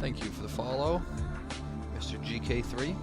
Thank you for the follow, Mr. GK3.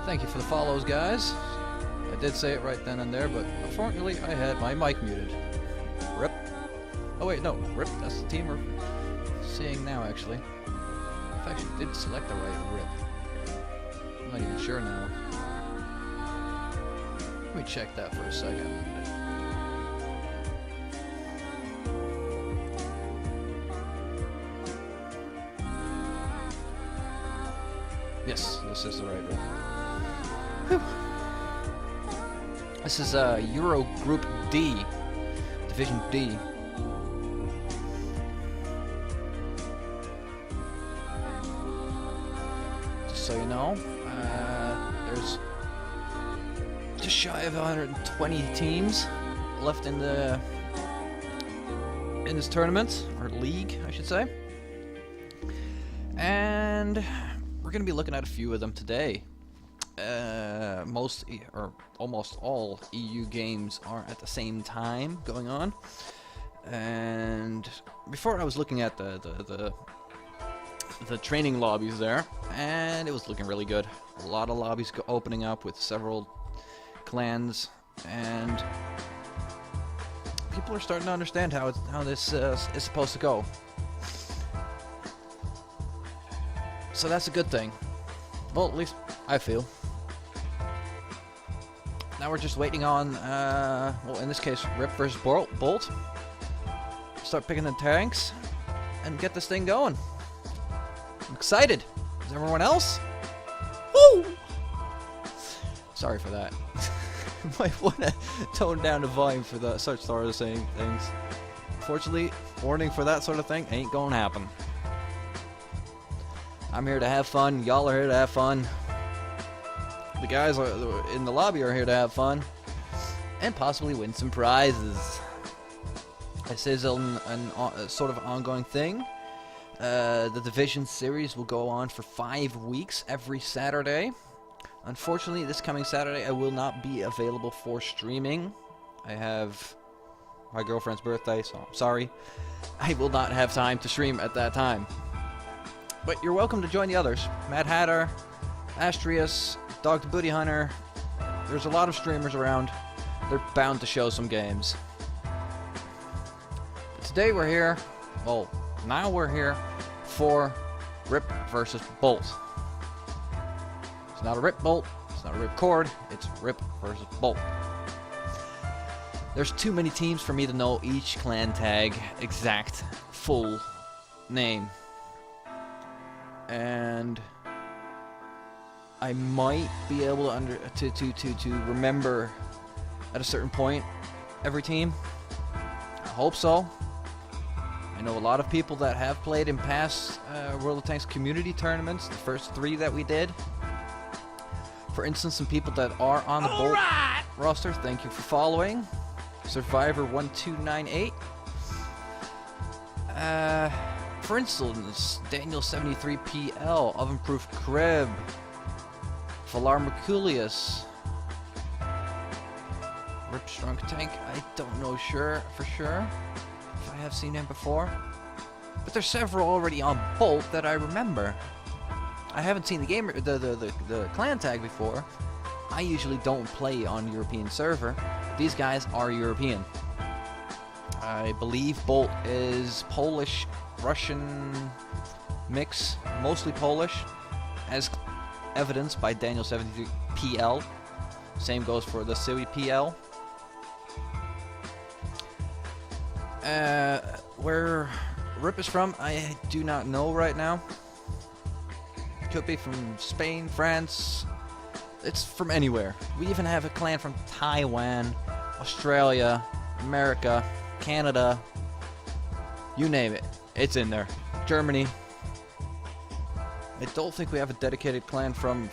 Thank you for the follows, guys. I did say it right then and there, but unfortunately I had my mic muted. Rip. Oh wait, no, rip. That's the team we're seeing now, actually. I actually did select the right rip. I'm not even sure now. Let me check that for a second. Yes, this is the right rip. Whew. This is Euro Group D, Division D. Just so you know, there's just shy of 120 teams left in this tournament, or league, I should say. And we're going to be looking at a few of them today. Almost all EU games are at the same time going on. And before I was looking at the training lobbies there, and it was looking really good. A lot of lobbies opening up with several clans, and people are starting to understand how this is supposed to go. So that's a good thing. Well, at least I feel. Now we're just waiting on, well, in this case, Rip versus Bolt. Start picking the tanks and get this thing going. I'm excited. Is everyone else? Woo! Sorry for that. Might want to tone down the volume for the such sort of saying things. Unfortunately, warning for that sort of thing ain't gonna happen. I'm here to have fun. Y'all are here to have fun. The guys in the lobby are here to have fun and possibly win some prizes. This is a sort of ongoing thing. The Division series will go on for 5 weeks every Saturday. Unfortunately, this coming Saturday I will not be available for streaming. I have my girlfriend's birthday, so I'm sorry. I will not have time to stream at that time. But you're welcome to join the others. Mad Hatter, Astrius, Dog the Booty Hunter. There's a lot of streamers around. They're bound to show some games. But today we're here, well, now we're here for Rip versus Bolt. It's not a Rip Bolt, it's not a Rip Cord, it's Rip versus Bolt. There's too many teams for me to know each clan tag exact full name. And I might be able to remember at a certain point every team. I hope so. I know a lot of people that have played in past World of Tanks community tournaments, the first 3 that we did. For instance, some people that are on the Bolt roster, thank you for following. Survivor 1298. For instance, Daniel 73PL, Oven Proof Crib, Valar Merculius, Rip Strong Tank. I don't know for sure if I have seen him before, but there's several already on Bolt that I remember. I haven't seen the clan tag before. I usually don't play on European server. These guys are European. I believe Bolt is Polish, Russian mix, mostly Polish, as evidenced by Daniel 73PL. Same goes for the Civi PL. Where Rip is from, I do not know right now. Could be from Spain, France. It's from anywhere. We even have a clan from Taiwan, Australia, America, Canada. You name it, it's in there. Germany. I don't think we have a dedicated clan from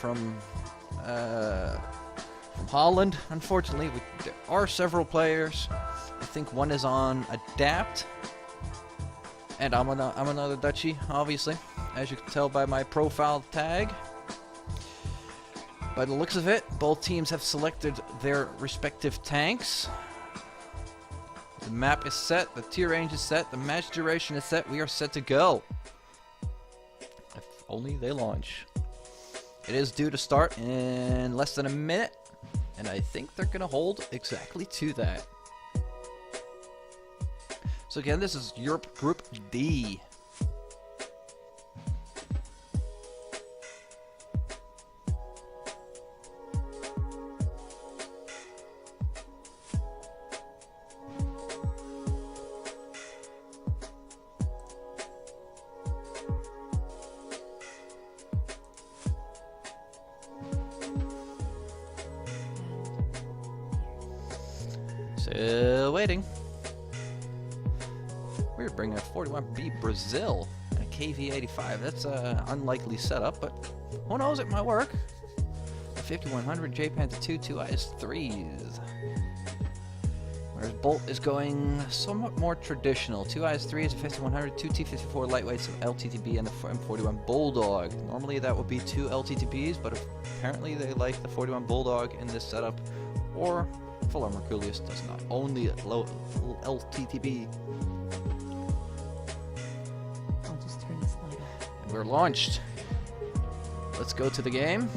Holland, unfortunately. There are several players. I think one is on Adapt. And I'm another Dutchie, obviously, as you can tell by my profile tag. By the looks of it, both teams have selected their respective tanks. The map is set, the tier range is set, the match duration is set, we are set to go. If only they launch. It is due to start in less than a minute, and I think they're gonna hold exactly to that. So again, this is Europe Group D. Still waiting. We're bringing a 41B Brazil and a KV85. That's an unlikely setup, but who knows, it might work. A 5100 J Panther 2 IS-3s. Whereas Bolt is going somewhat more traditional. 2 IS-3s, a 5100, 2 T-54 lightweights, of LTTB, and the M41 Bulldog. Normally that would be 2 LTTBs, but apparently they like the 41 Bulldog in this setup, or Full Armor Mercurius does not own the low LTTB. I'll just turn this light off. And we're launched. Let's go to the game.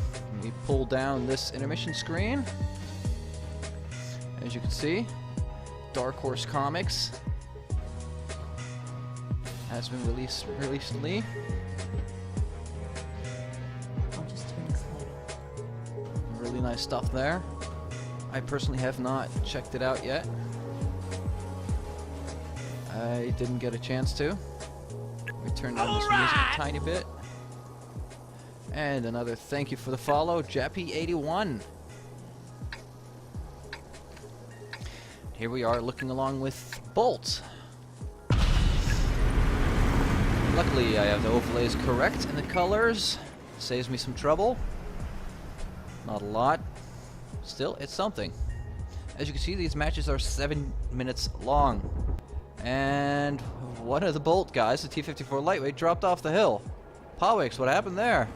We pull down this intermission screen. As you can see, Dark Horse Comics has been released recently. I'll just turn this light off. Really nice stuff there. I personally have not checked it out yet. I didn't get a chance to. We turned down this music a tiny bit. And another thank you for the follow, Jappy81. Here we are looking along with Bolt. Luckily I have the overlays correct in the colors. Saves me some trouble. Not a lot. Still, it's something. As you can see, these matches are 7 minutes long. And one of the Bolt guys, the T-54 lightweight, dropped off the hill. Pawix, what happened there?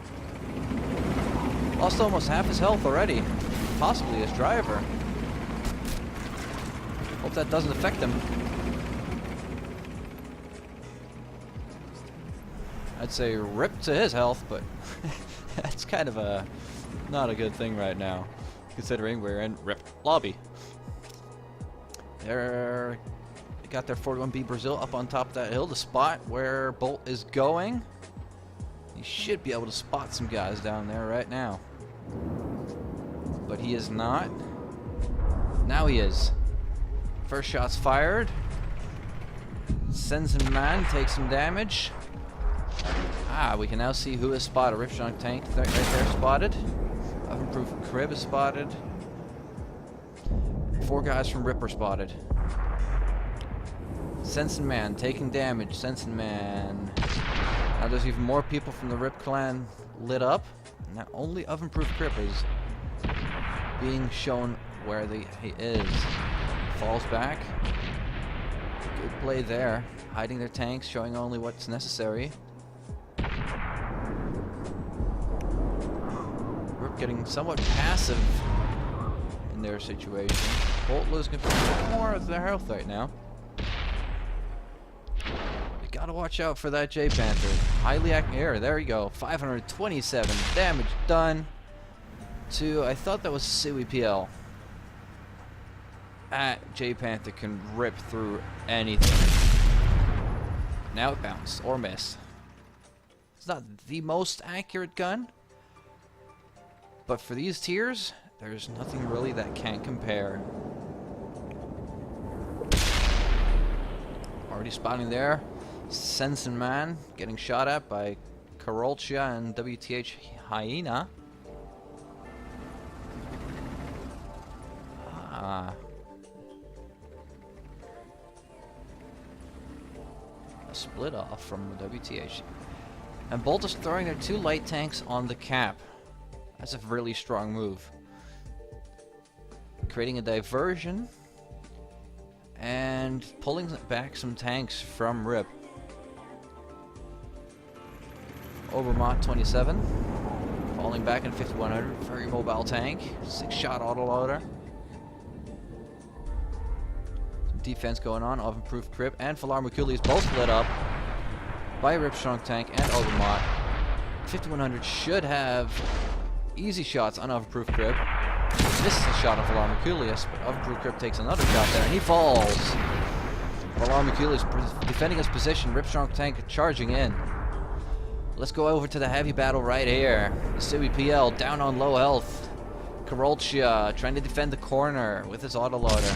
Lost almost half his health already. Possibly his driver. Hope that doesn't affect him. I'd say rip to his health, but that's kind of a not a good thing right now, considering we're in rip lobby. They got their 41B Brazil up on top of that hill, the spot where Bolt is going. He should be able to spot some guys down there right now. But he is not. Now he is. First shot's fired. Sends him man, takes some damage. Ah, we can now see who is spotted. Ripshot tank right there spotted. Oven-proof crib is spotted. 4 guys from Ripper spotted. Sensen Man taking damage. Sensen Man. Now there's even more people from the Rip clan lit up. Now only Oven-proof crib is being shown where he is. Falls back. Good play there. Hiding their tanks, showing only what's necessary. Rip getting somewhat passive in their situation. Bolt losing a bit more of their health right now. We gotta watch out for that J Panther. Highly active here. There we go. 527 damage done to, I thought that was Suey PL. J Panther can rip through anything. Now it bounced or missed. It's not the most accurate gun, but for these tiers, there's nothing really that can compare. Already spotting there. Sensen Man getting shot at by Karolchia and WTH Hyena. Ah. A split off from WTH. And Bolt is throwing their 2 light tanks on the cap. That's a really strong move. Creating a diversion and pulling back some tanks from Rip. Obermont 27 falling back in 5100. Very mobile tank. 6-shot autoloader. Some defense going on. Oven-proof crib and Falar Mukulis both lit up by Rip Strong Tank and Obermont. 5100 should have easy shots on Overproof Crib. Misses a shot off Alarm Merculius, but Overproof Crib takes another shot there, and he falls. Alarm Merculius defending his position. Ripstrong Tank charging in. Let's go over to the heavy battle right here. The Civvy PL down on low health. Karolchia trying to defend the corner with his autoloader.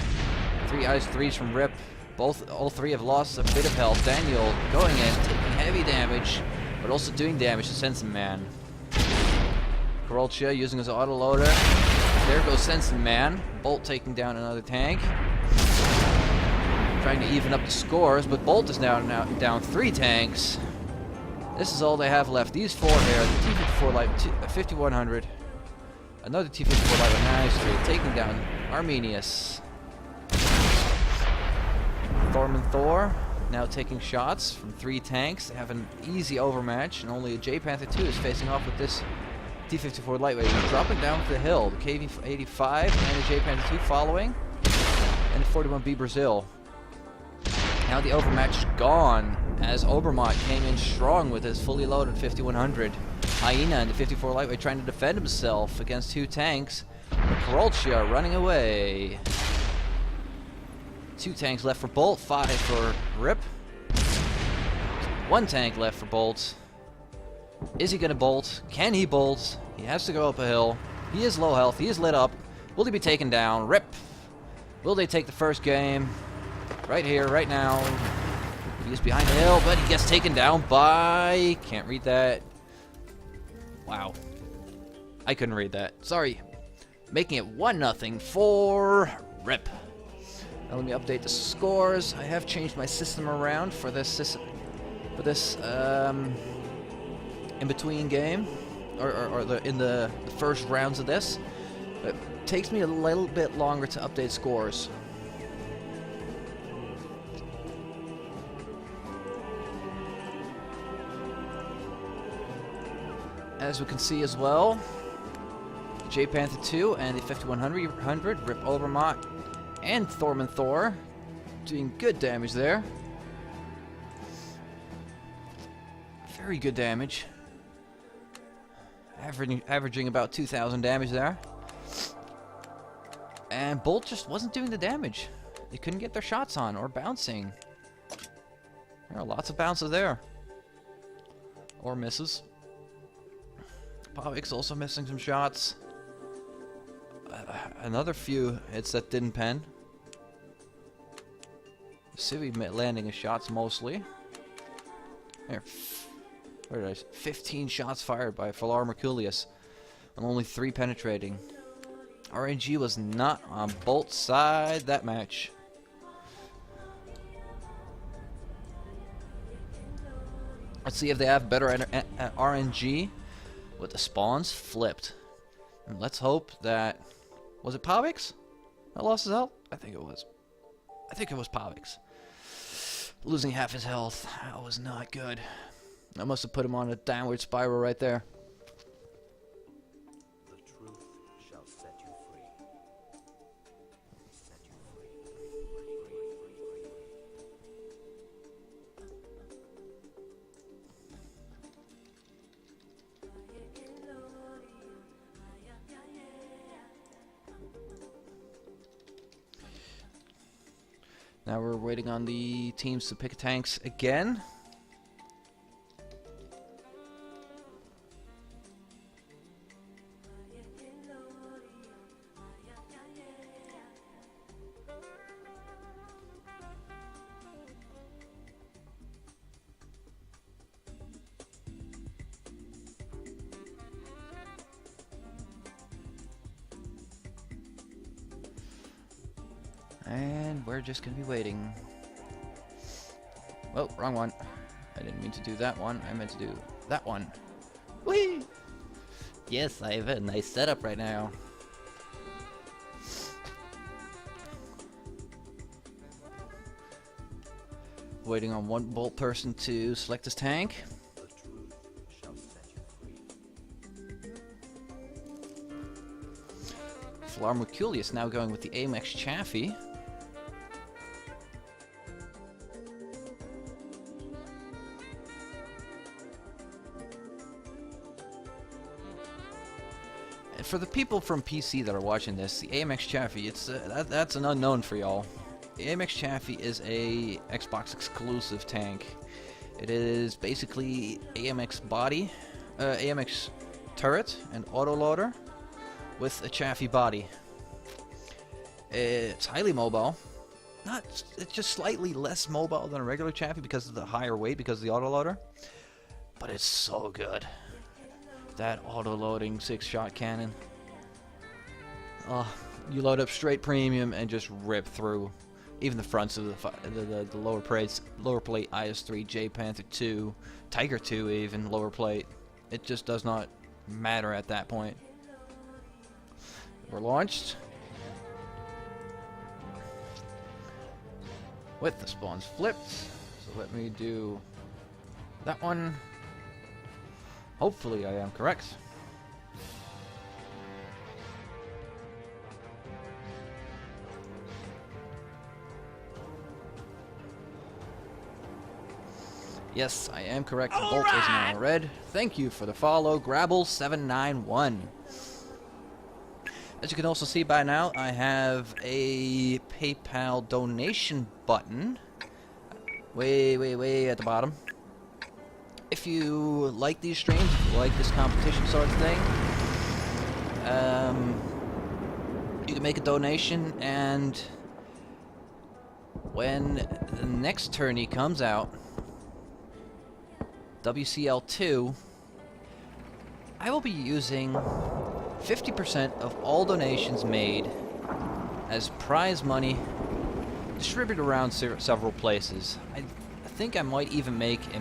3 eyes 3s from Rip. All three have lost a bit of health. Daniel going in, taking heavy damage, but also doing damage to Sensen Man. Karolchia using his autoloader. There goes Sensen Man. Bolt taking down another tank. Trying to even up the scores, but Bolt is now down 3 tanks. This is all they have left. These 4 here, the T-54 Light, 5100. Another T-54 Light with 9 3, taking down Arminius. Thorman Thor now taking shots from 3 tanks. They have an easy overmatch, and only a J Panther 2 is facing off with this T-54 Lightweight. He's dropping down the hill. The KV-85 and the J Panther 2 following, and the 41B Brazil. Now the overmatch is gone as Obermatt came in strong with his fully loaded 5100. Hyena and the 54 Lightweight trying to defend himself against 2 tanks. But Karolchia running away. 2 tanks left for Bolt, 5 for Rip. 1 tank left for Bolt. Is he gonna bolt? Can he bolt? He has to go up a hill. He is low health. He is lit up. Will he be taken down? Rip. Will they take the first game? Right here, right now. He is behind the hill, but he gets taken down by... Can't read that. Wow. I couldn't read that. Sorry. Making it 1-0 for Rip. Now let me update the scores. I have changed my system around for this in between game, or in the first rounds of this. It takes me a little bit longer to update scores. As we can see as well, J Panther 2 and the 5100 Rip Obermatt and Thorman Thor doing good damage there. Very good damage. Averaging about 2,000 damage there. And Bolt just wasn't doing the damage. They couldn't get their shots on or bouncing. There are lots of bounces there. Or misses. Pavix also missing some shots. Another few hits that didn't pen. Civvy landing his shots mostly. There, 15 shots fired by Falar Merculius, and only 3 penetrating. RNG was not on Bolt's side that match. Let's see if they have better RNG with the spawns flipped. And let's hope that... Was it Pavix that lost his health? I think it was. I think it was Pavix. Losing half his health. That was not good. I must have put him on a downward spiral right there. The truth shall set you free. Set you free. Now we're waiting on the teams to pick tanks again. And we're just gonna be waiting. Well, wrong one. I didn't mean to do that one. I meant to do that one. Whee! Yes, I have a nice setup right now. Waiting on one Bolt person to select his tank. The truth shall set you free. Falar Merculius now going with the Amex Chaffee. for the people from PC that are watching this, the AMX Chaffee, that's an unknown for y'all. The AMX Chaffee is a Xbox exclusive tank. It is basically AMX body, AMX turret and autoloader with a Chaffee body. It's highly mobile. It's just slightly less mobile than a regular Chaffee because of the higher weight, because of the autoloader. But it's so good. That auto-loading 6-shot cannon. You load up straight premium and just rip through. Even the fronts of the lower plate IS-3, J Panther 2, Tiger 2 even, lower plate. It just does not matter at that point. We're launched. With the spawns flipped. So let me do that one. Hopefully I am correct. Yes, I am correct. The bolt is now red. Thank you for the follow, Grabble791. As you can also see by now, I have a PayPal donation button way at the bottom. If you like these streams, if you like this competition sort of thing, you can make a donation, and when the next tourney comes out, WCL 2, I will be using 50% of all donations made as prize money distributed around several places. I think I might even make a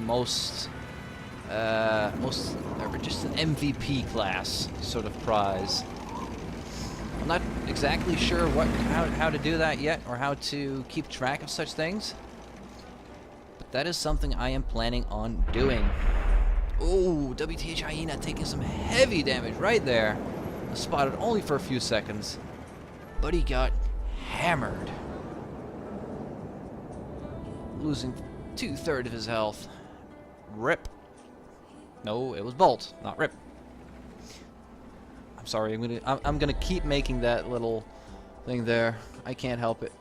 just an MVP class sort of prize. I'm not exactly sure how to do that yet, or how to keep track of such things. But that is something I am planning on doing. Oh, WTH Hyena taking some heavy damage right there. Spotted only for a few seconds, but he got hammered, losing 2/3 of his health. Rip. No, it was Bolt, not Rip. I'm sorry. I'm gonna keep making that little thing there. I can't help it.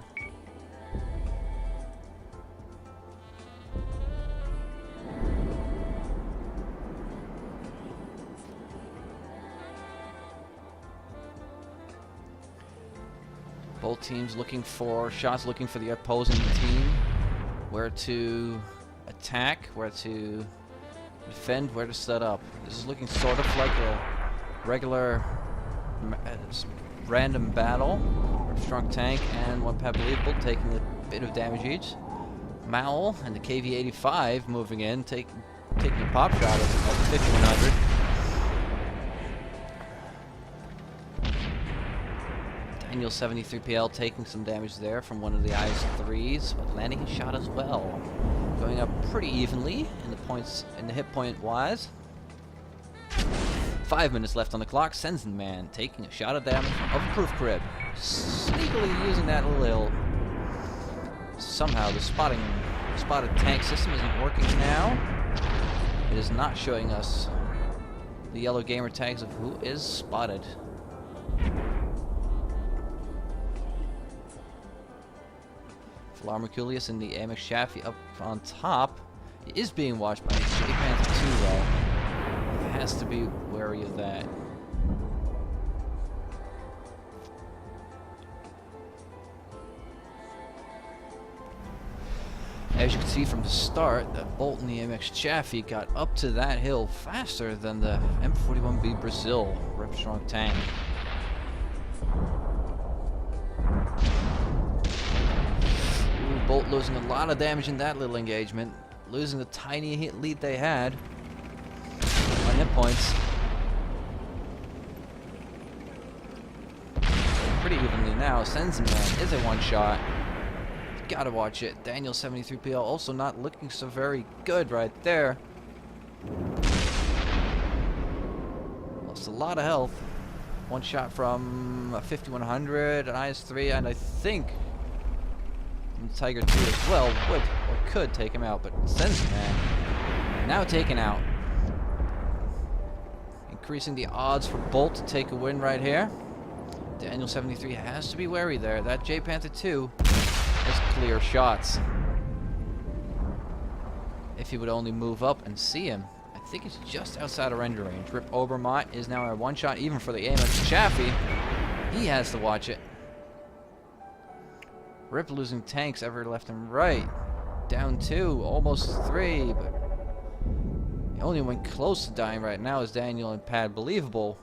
Both teams looking for shots, looking for the opposing team, where to attack, where to defend, where to set up. This is looking sort of like a regular random battle. Strong tank and one Unbelievable taking a bit of damage each. Maul and the KV-85 moving in, taking a pop shot of the 5100. Daniel 73PL taking some damage there from one of the IS-3s, but landing a shot as well. Going up pretty evenly in the points, in the hit point wise. 5 minutes left on the clock. Sensen Man taking a shot of damage from Overproof Crib. Sneakily using that little hill. Somehow the spotted tank system isn't working now. It is not showing us the yellow gamer tags of who is spotted. Flar Merculius and the AMX Chaffee up on top. It is being watched by J Panther 2 though. It has to be wary of that. As you can see from the start, the Bolt and the AMX Chaffee got up to that hill faster than the M41B Brazil Rip Strong tank. Bolt losing a lot of damage in that little engagement, losing the tiny hit lead they had on hit points. Pretty evenly now. Sensen Man is a one-shot. Gotta watch it. Daniel 73PL also not looking so very good right there. Lost a lot of health. One shot from a 5100, an IS-3, and I think Tiger 2 as well would or could take him out, but Sensen Man now taken out. increasing the odds for Bolt to take a win right here. Daniel 73 has to be wary there. That J Panther 2 has clear shots. If he would only move up and see him. I think he's just outside of render range. Rip Obermott is now a one-shot even for the aim of Chaffee. He has to watch it. Rip losing tanks ever left and right. Down 2, almost 3, but the only one close to dying right now is Daniel and Pad Believable.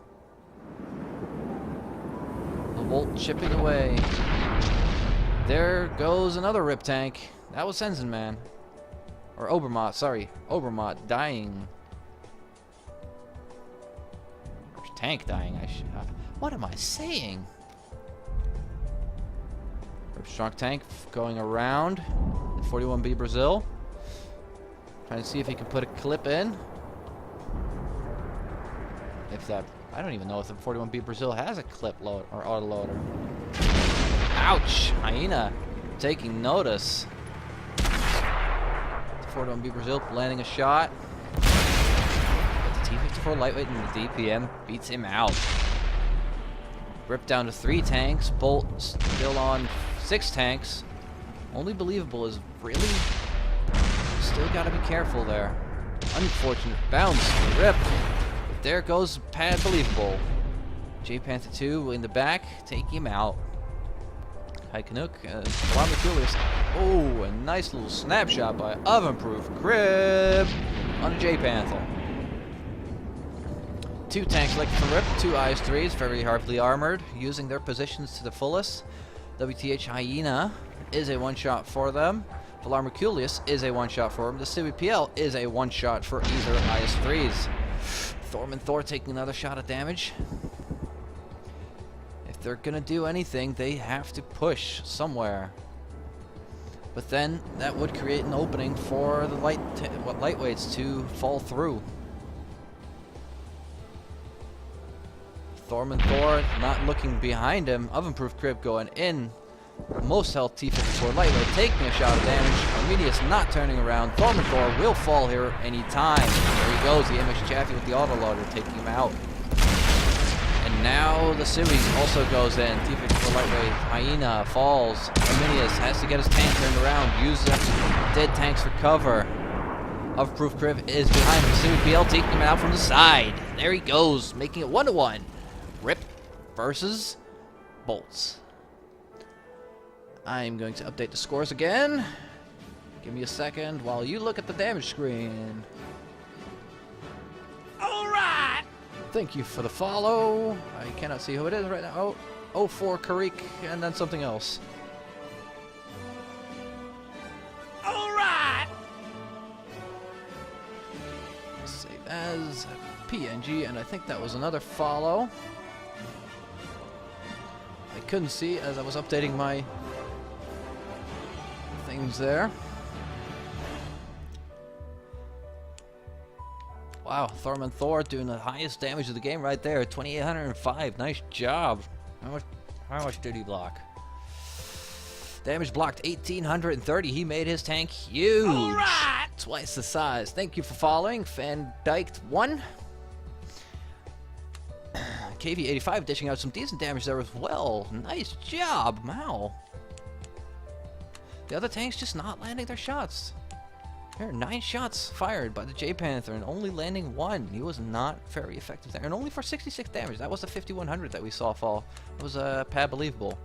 The Bolt chipping away. There goes another Rip tank. That was Sensen Man. Or Obermott, sorry. Obermott dying. Or tank dying, what am I saying? Rip Strong Tank going around. 41B Brazil. Trying to see if he can put a clip in. If that... I don't even know if the 41B Brazil has a clip load or autoloader. Ouch! Hyena taking notice. 41B Brazil landing a shot. But the T-54 lightweight and the DPM beats him out. Rip down to 3 tanks. Bolt still on 6 tanks. Only Believable is really... Still gotta be careful there. Unfortunate bounce. Rip. But there goes Pad Believable. J Panther 2 in the back. Take him out. High Canuck. Alarm Julius. Oh, a nice little snapshot by Oven-Proof Crib on a J Panther. 2 tanks like for Rip. 2 IS-3s. Very heavily armored. Using their positions to the fullest. WTH Hyena is a one-shot for them. Valar Merculius is a one-shot for him. The CBPL is a one-shot for either IS-3s. Thorman Thor taking another shot of damage. If they're gonna do anything, they have to push somewhere. But then that would create an opening for the lightweights to fall through. Thorman Thor not looking behind him. Oven-Proof Crib going in. Most health T-54 lightweight taking a shot of damage. Arminius not turning around. Thorman Thor will fall here anytime. There he goes. The MX Chaffee with the autoloader taking him out. And now the series also goes in. T-54 lightweight. Hyena falls. Arminius has to get his tank turned around. Use dead tanks for cover. Oven-Proof Crib is behind him. CBPL taking him out from the side. There he goes, making it 1-1. Rip versus Bolts. I'm going to update the scores again. Give me a second while you look at the damage screen. Alright! Thank you for the follow. I cannot see who it is right now. Oh, 04 Karik, and then something else. Alright! Save as PNG, and I think that was another follow. I couldn't see as I was updating my things there. Wow, Thorman Thor doing the highest damage of the game right there, 2,805. Nice job. How much did he block? Damage blocked 1,830. He made his tank huge. All right. Twice the size. Thank you for following. Van Dyked 1. KV85 dishing out some decent damage there as well. Nice job, Mao. The other tanks just not landing their shots. Here, 9 shots fired by the J Panther and only landing 1. He was not very effective there. And only for 66 damage. That was the 5,100 that we saw fall. It was Pad Believable.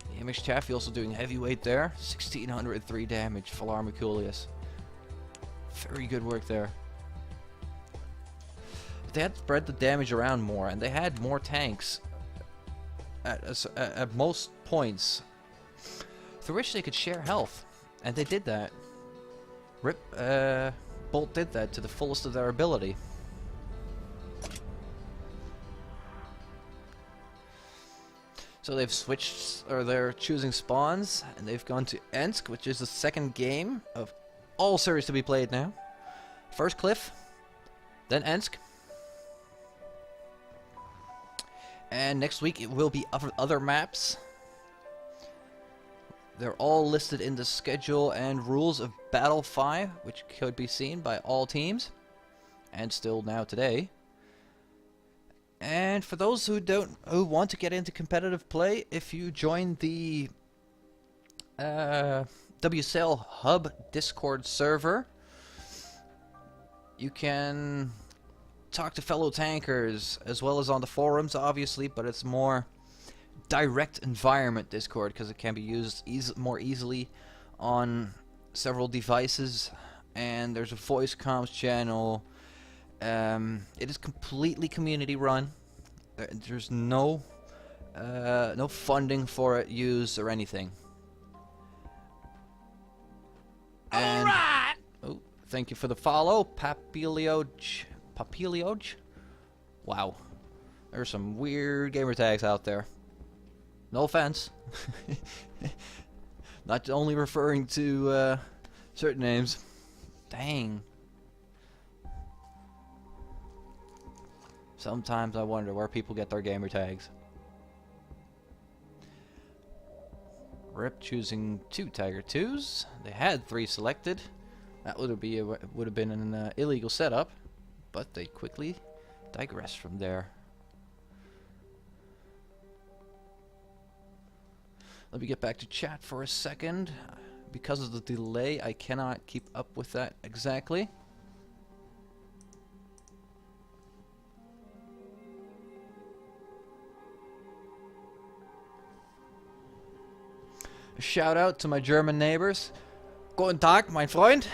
The MX Chaffee also doing heavyweight there. 1,603 damage. Valar Merculius. Very good work there. But they had spread the damage around more, and they had more tanks at most points through which they could share health. And they did that. Bolt did that to the fullest of their ability. So they've switched, or they're choosing spawns, and they've gone to Ensk, which is the second game of all series to be played now. First Cliff, then Ensk. And next week it will be other maps. They're all listed in the schedule and rules of Battle 5, which could be seen by all teams. and still now today. And for those who want to get into competitive play, if you join the WCL Hub Discord server, you can talk to fellow tankers as well as on the forums, obviously, but it's more direct environment Discord because it can be used more easily on several devices, and there's a voice comms channel. It is completely community run. There's no funding for it used or anything. And, oh, thank you for the follow, Papilioge. Wow, there's some weird gamer tags out there. No offense. Not only referring to certain names. Dang. Sometimes I wonder where people get their gamer tags. Rip choosing 2 Tiger 2s. They had 3 selected. That would have been an illegal setup, but they quickly digressed from there. Let me get back to chat for a second. Because of the delay, I cannot keep up with that exactly. A shout out to my German neighbors. Guten Tag, mein Freund.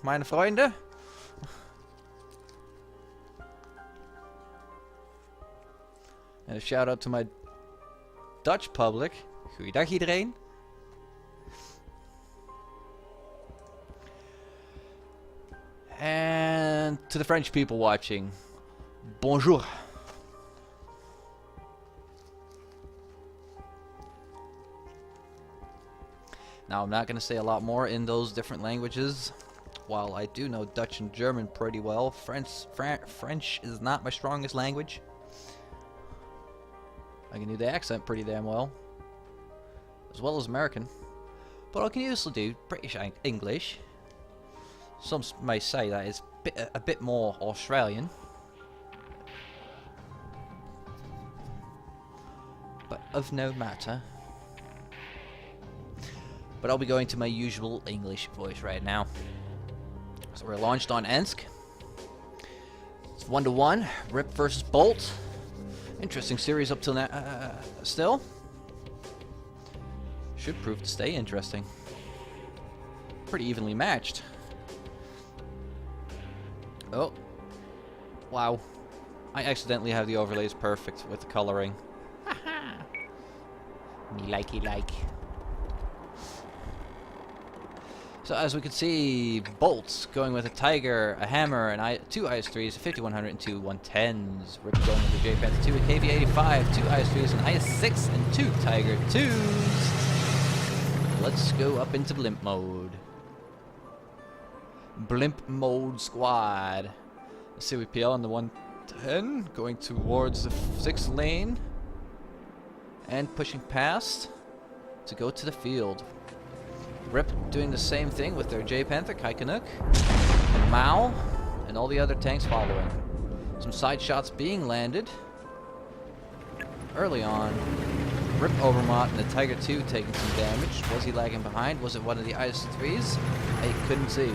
Meine Freunde. And a shout out to my Dutch public. Goeiedag iedereen. And to the French people watching, bonjour. Now, I'm not going to say a lot more in those different languages. While I do know Dutch and German pretty well, French is not my strongest language. I can do the accent pretty damn well, as well as American. But I can also do British English. Some may say that it's a bit more Australian. But of no matter. But I'll be going to my usual English voice right now. So we're launched on Ensk. It's 1-1. Rip versus Bolt. Interesting series up till now. Still. Should prove to stay interesting. Pretty evenly matched. Oh. Wow. I accidentally have the overlays perfect with the coloring. Haha. Me likey like. So as we can see, Bolts going with a Tiger, a Hammer, and 2 IS-3s, a 5100 and 2 110s. Rip going with a JPET 2, a KV-85, 2 IS-3s, an IS-6, and 2 Tiger 2s. Let's go up into Blimp mode. Blimp mode squad. CVPL on the 110, going towards the 6th lane. And pushing past to go to the field. Rip doing the same thing with their J-Panther, Kaikanuk, and Mao, and all the other tanks following. Some side shots being landed early on. Rip Overmont and the Tiger 2 taking some damage. Was he lagging behind? Was it one of the IS-3s? I couldn't see.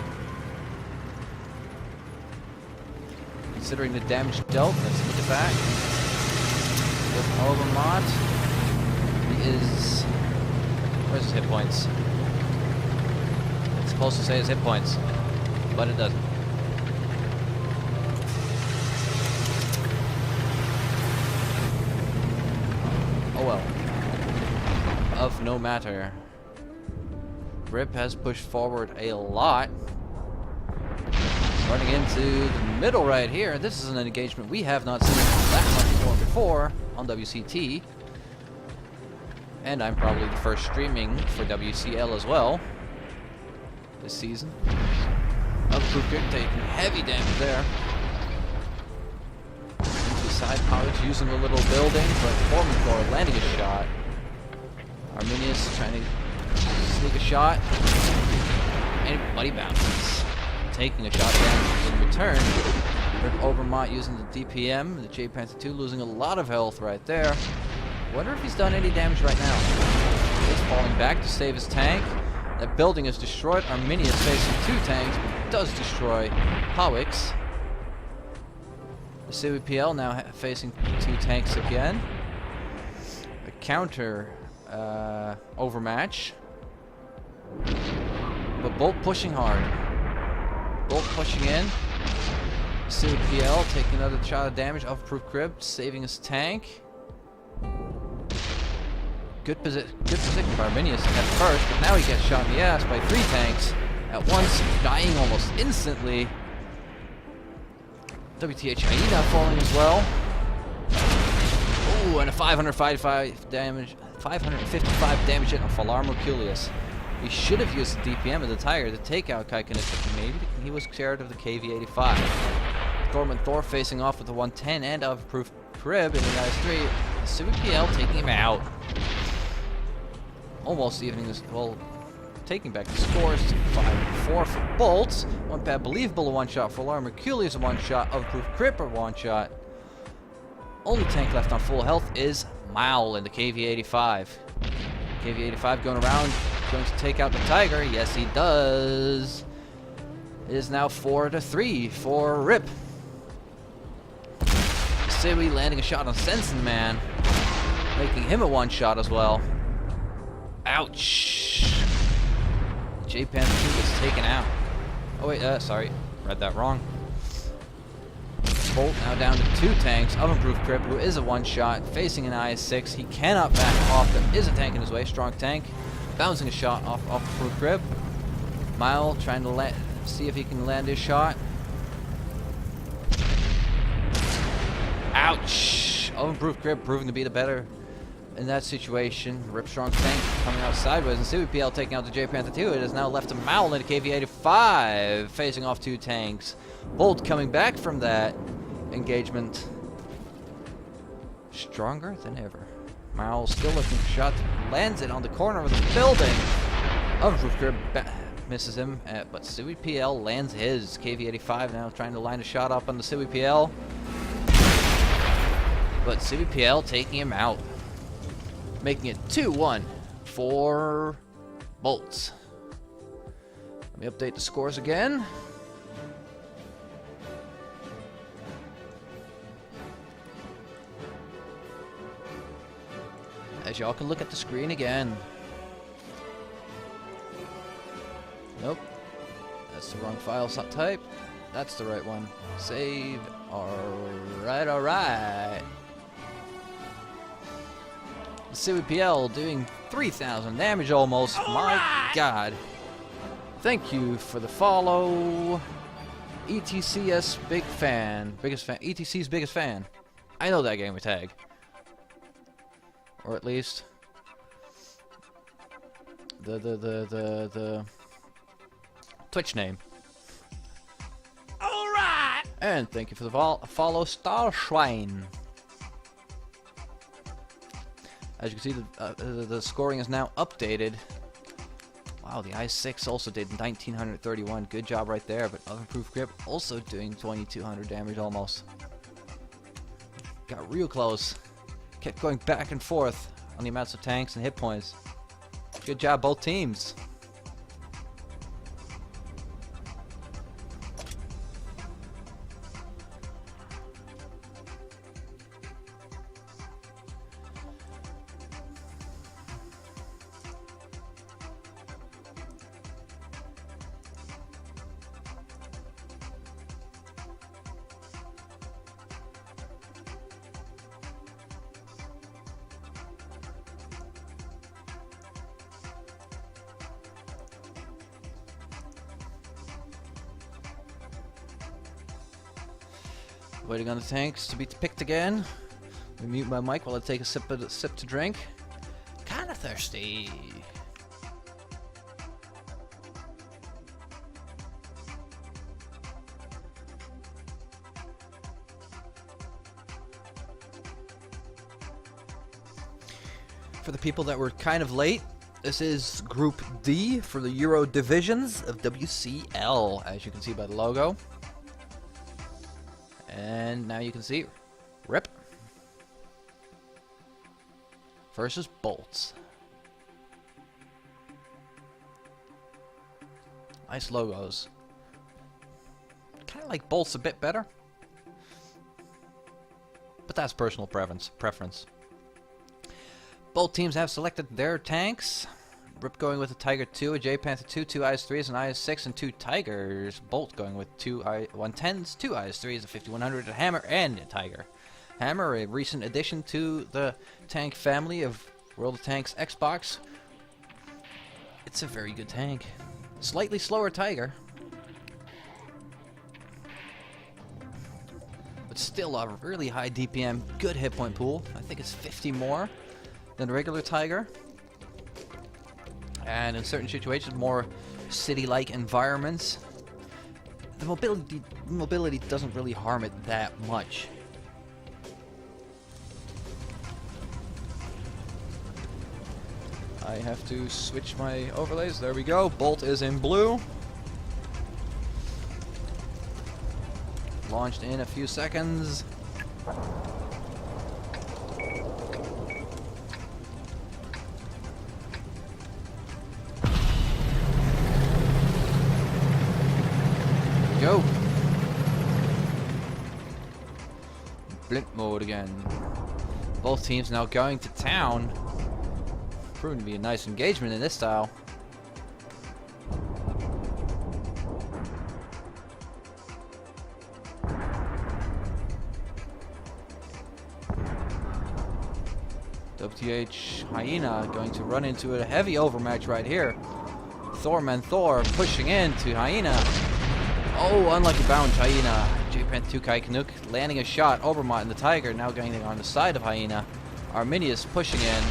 Considering the damage dealt, let's look at that. With Overmont, he is... Where's his hit points? It's supposed to say his hit points, but it doesn't. Oh well. Of no matter. Rip has pushed forward a lot. Running into the middle right here. This is an engagement we have not seen that much before on WCT. And I'm probably the first streaming for WCL as well this season. Upcrook taking heavy damage there. Into side pouch, using a little building, but forming for landing a shot. Arminius trying to sneak a shot. And buddy bounces. Taking a shot damage in return. Rip Overmont using the DPM. The J Panther 2 losing a lot of health right there. Wonder if he's done any damage right now. He's falling back to save his tank. That building is destroyed. Arminius facing 2 tanks, but does destroy Hawix. The CWPL now facing 2 tanks again. A counter overmatch. But Bolt pushing hard. Bolt pushing in. CWPL taking another shot of damage off Proof Crib, saving his tank. Good position by Arminius at first, but now he gets shot in the ass by 3 tanks at once, dying almost instantly. WTHIE now falling as well. Ooh, and a 555 damage hit on Falar Merculius. He should have used the DPM of the Tiger to take out Kaikinich, but maybe he was scared of the KV-85. Thorman Thor facing off with the 110 and of Proof Crib in the IS-3. CWPL taking him out. Almost evening this, well, taking back the scores to 5-4 for Bolts. One bad believable a one-shot for Falar Merculius, a one-shot of Proof Crib, a one-shot. Only tank left on full health is Maul in the KV-85. KV-85 going around, going to take out the Tiger. Yes, he does. It is now 4-3 for Rip. Siwi landing a shot on Sensen Man, making him a one-shot as well. Ouch. J Panther 2 gets taken out. Oh wait, sorry, read that wrong. Bolt now down to 2 tanks. Oven-proof Crib, who is a one-shot, facing an IS-6. He cannot back off. There is a tank in his way. Strong tank. Bouncing a shot off Proof Crib. Mile trying to see if he can land his shot. Ouch! Oven-proof Crib proving to be the better in that situation. Rip Strong tank coming out sideways. And CWPL taking out the J Panther 2. It is now left to Maul in the KV-85, facing off 2 tanks. Bolt coming back from that engagement stronger than ever. Maul still looking for shot, lands it on the corner of the building. Oven-proof Crib misses him, but CWPL lands his. KV-85 now trying to line a shot up on the CWPL, but CWPL taking him out, making it 2-1 for Bolts. Let me update the scores again. As y'all can look at the screen again. Nope. That's the wrong file type. That's the right one. Save. Alright, alright. The CWPL doing 3,000 damage almost. My god. Thank you for the follow. ETCS big fan. Biggest fan. ETC's biggest fan. I know that gamer tag. Or at least the Twitch name. Alright! And thank you for the follow, Starschwein. As you can see, the scoring is now updated. Wow, the i6 also did 1931. Good job right there. But Oven-proof Grip also doing 2200 damage almost. Got real close. Kept going back and forth on the amounts of tanks and hit points. Good job, both teams. Waiting on the tanks to be picked again. Let me mute my mic while I take a sip to drink. Kinda thirsty. For the people that were kind of late, this is Group D for the Euro divisions of WCL, as you can see by the logo. And now you can see Rip versus Bolts. Nice logos. Kind of like Bolts a bit better. But that's personal preference. Both teams have selected their tanks. Rip going with a Tiger 2, a J Panther 2, 2 IS-3s, an IS-6, and 2 Tigers. Bolt going with 2 110s, 2 IS-3s, a 5100, a Hammer, and a Tiger. Hammer, a recent addition to the tank family of World of Tanks Xbox. It's a very good tank. Slightly slower Tiger, but still a really high DPM, good hit point pool. I think it's 50 more than the regular Tiger. And in certain situations, more city-like environments, the mobility doesn't really harm it that much. I have to switch my overlays. There we go. Bolt is in blue. Launched in a few seconds. Go. Blink mode again. Both teams now going to town. Proving to be a nice engagement in this style. WTH Hyena going to run into a heavy overmatch right here. Thorman Thor pushing into Hyena. Oh, unlucky bounce, Hyena. J-Pan 2 Kai Canuck landing a shot. Obermott and the Tiger now going on the side of Hyena. Arminius pushing in.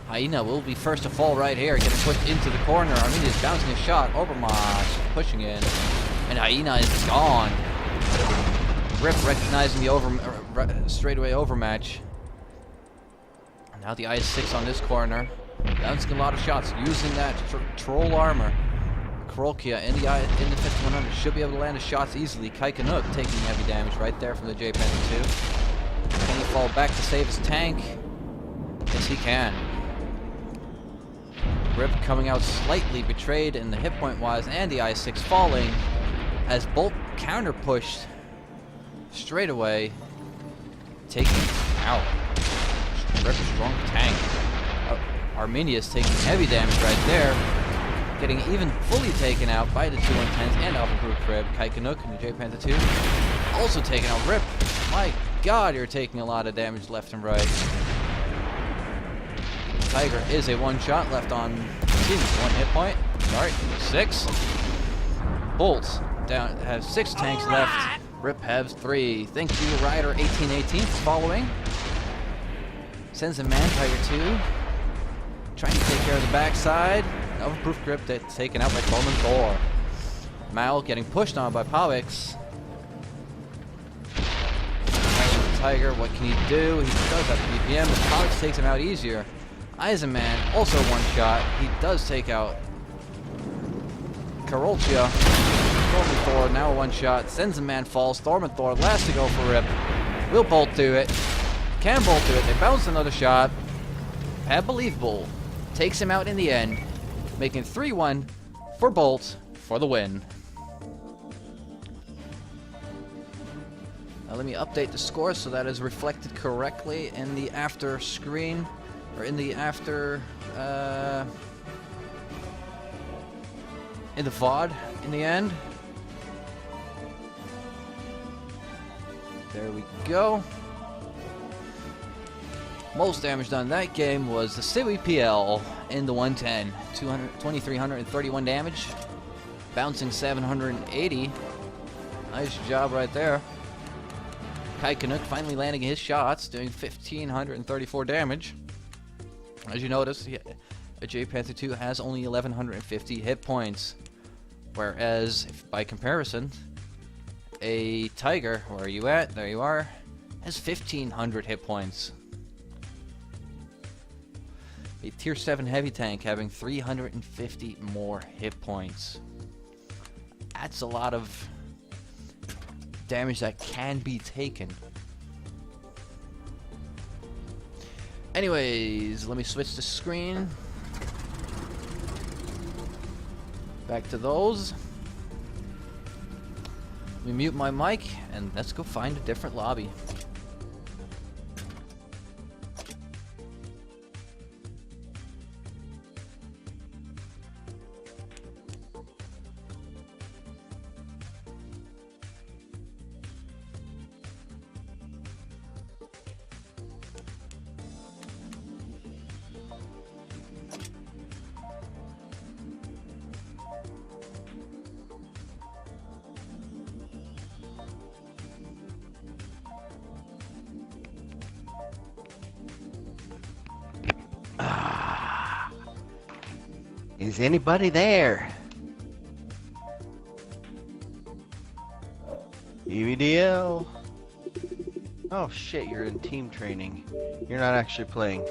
Hyena will be first to fall right here, getting pushed into the corner. Arminius bouncing a shot. Obermott pushing in. And Hyena is gone. Rip recognizing the straightaway overmatch. Now the IS-6 on this corner. Bouncing a lot of shots, using that troll armor. Karolkia in the 5100 should be able to land his shots easily. Kai Canuck taking heavy damage right there from the J Panther 2. Can he fall back to save his tank? Yes, he can. Rip coming out slightly betrayed in the hit point wise, and the I-6 falling as Bolt counter pushed straight away, taking out Rip's strong tank. Arminius taking heavy damage right there, getting even fully taken out by the 2 110s and Alpha Rip. Kai Canuck and the J Panther 2 also taking out Rip. My God, you're taking a lot of damage left and right. Tiger is a one-shot left on, excuse me, 1 hit point. Sorry, 6. Bolts down, has 6 tanks left. Rip has 3. Thank you, Rider 1818 for following. Sends a man, Tiger 2. Trying to take care of the backside. Overproof grip taken out by Coleman Thor. Mal getting pushed on by Pawix. Tiger, what can he do? He does have BPM, but Pawix takes him out easier. Eisenman, also one shot. He does take out Karolkia. Coleman Thor, now a one shot. Sends a man, falls. Thorman Thor, last to go for Rip. Will Bolt do it. Can Bolt do it. They bounce another shot. Believable. Takes him out in the end, making 3-1 for Bolt for the win. Now let me update the score so that is reflected correctly in the after screen, or in the after, in the VOD in the end. There we go. Most damage done in that game was the Siwi PL in the 110. 2,331 damage. Bouncing 780. Nice job right there. Kai Canuck finally landing his shots, doing 1,534 damage. As you notice, a J Panther 2 has only 1,150 hit points. Whereas, by comparison, a Tiger, where are you at? There you are, has 1,500 hit points. A tier 7 heavy tank having 350 more hit points. That's a lot of damage that can be taken. Anyways, let me switch the screen. Back to those. Let me mute my mic, and let's go find a different lobby. Is anybody there? EVDL. Oh shit, you're in team training. You're not actually playing.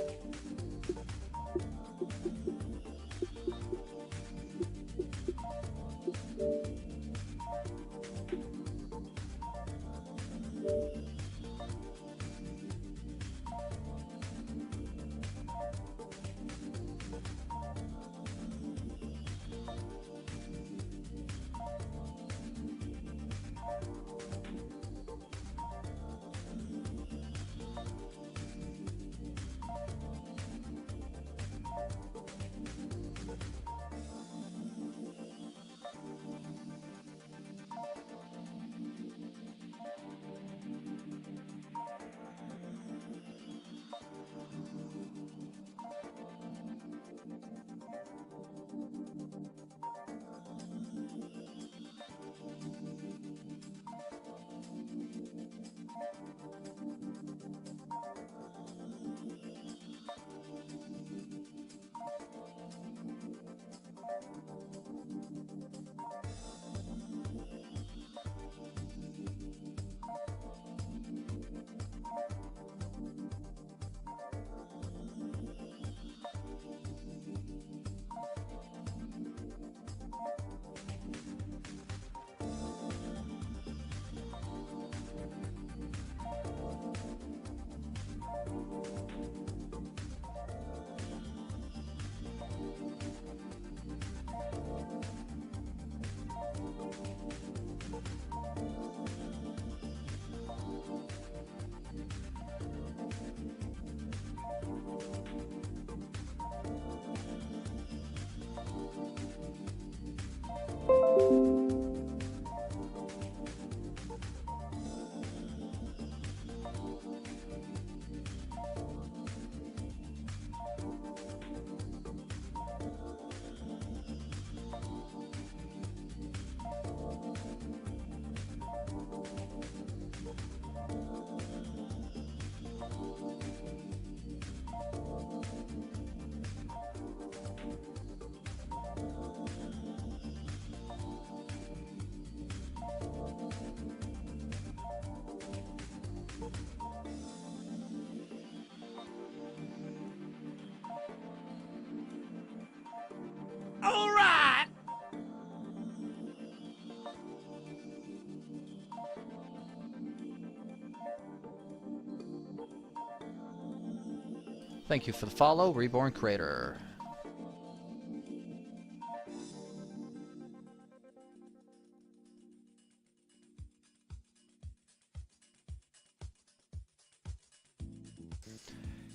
Thank you for the follow, Reborn Crater.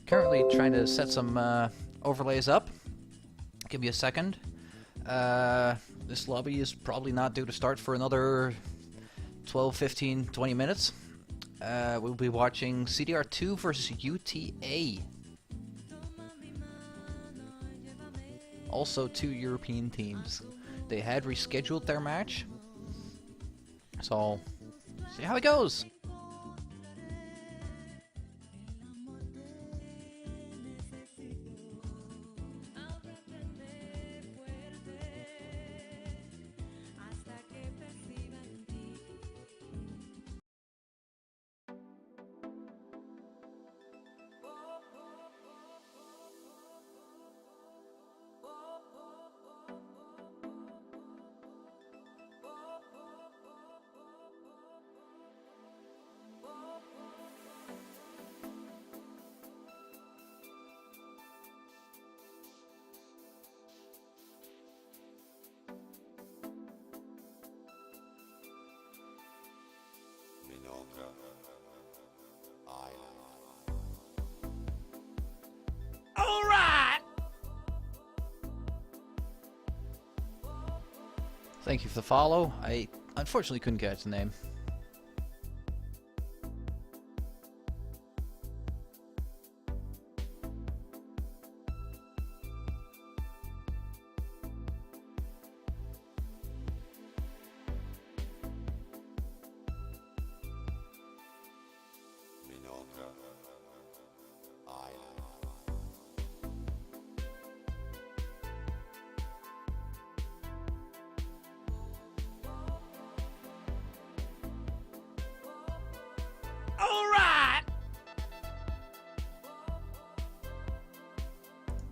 Currently trying to set some overlays up. Give me a second. This lobby is probably not due to start for another 12, 15, 20 minutes. We'll be watching CDR2 versus UTA. Also, two European teams. They had rescheduled their match. So, see how it goes. All right. Thank you for the follow. I unfortunately couldn't catch the name.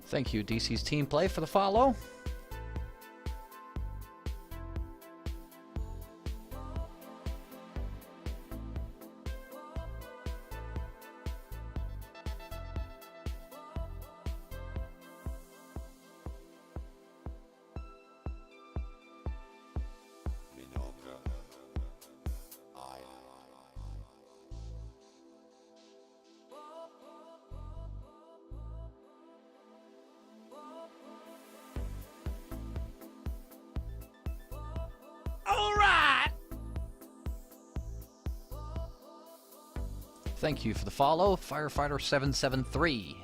Thank you, DC's Team Play, for the follow. Thank you for the follow, Firefighter773.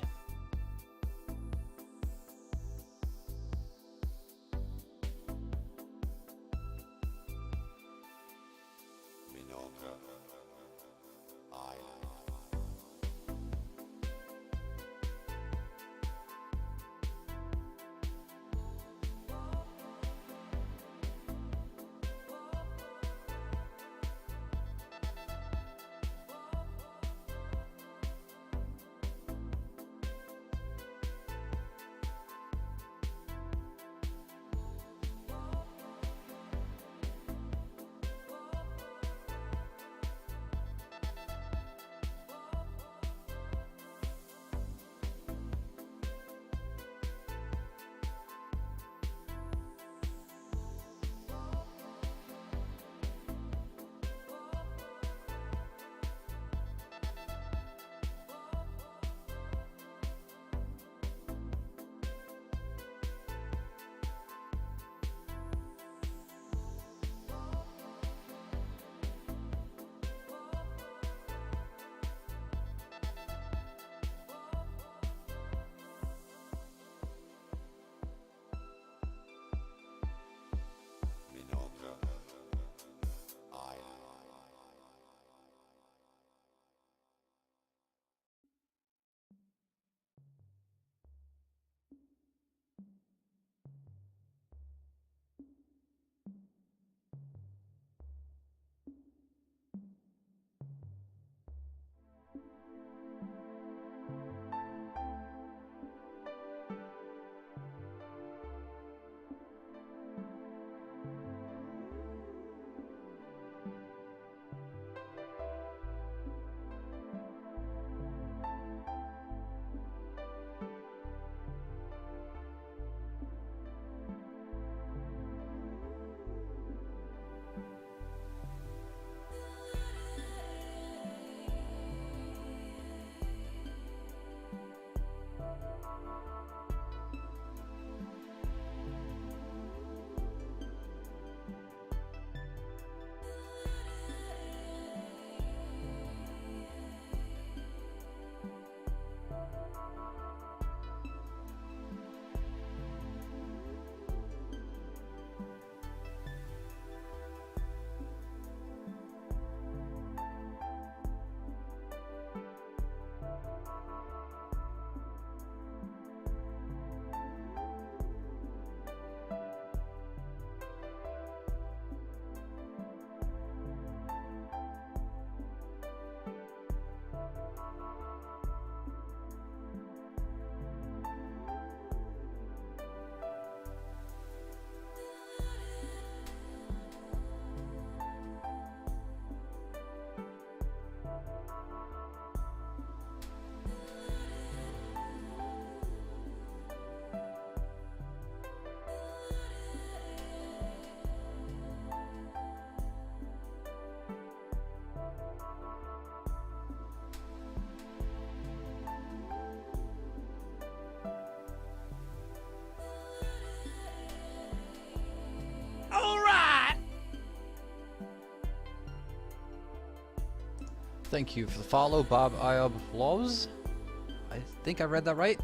Thank you for the follow, Bob Iob Loves. I think I read that right.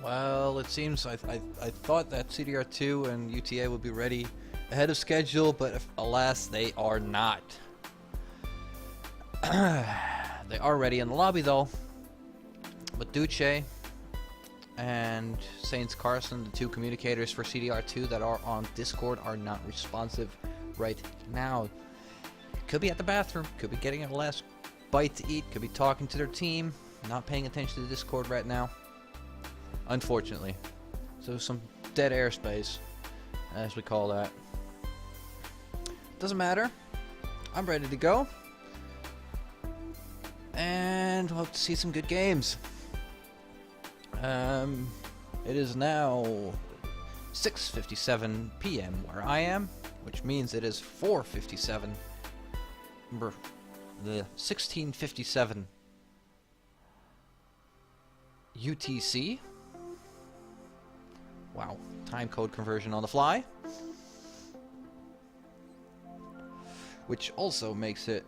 Well, it seems I thought that CDR2 and UTA would be ready ahead of schedule, but alas, they are not. They are ready in the lobby though, but Duce and Saints Carson, the two communicators for CDR2 that are on Discord, are not responsive right now. Could be at the bathroom, could be getting a last bite to eat, could be talking to their team, not paying attention to the Discord right now. Unfortunately. So some dead airspace, as we call that. Doesn't matter. I'm ready to go. And we'll hope to see some good games. It is now 6:57 p.m. where I am, which means it is 4:57. Remember, the 16:57 UTC. Wow, time code conversion on the fly. Which also makes it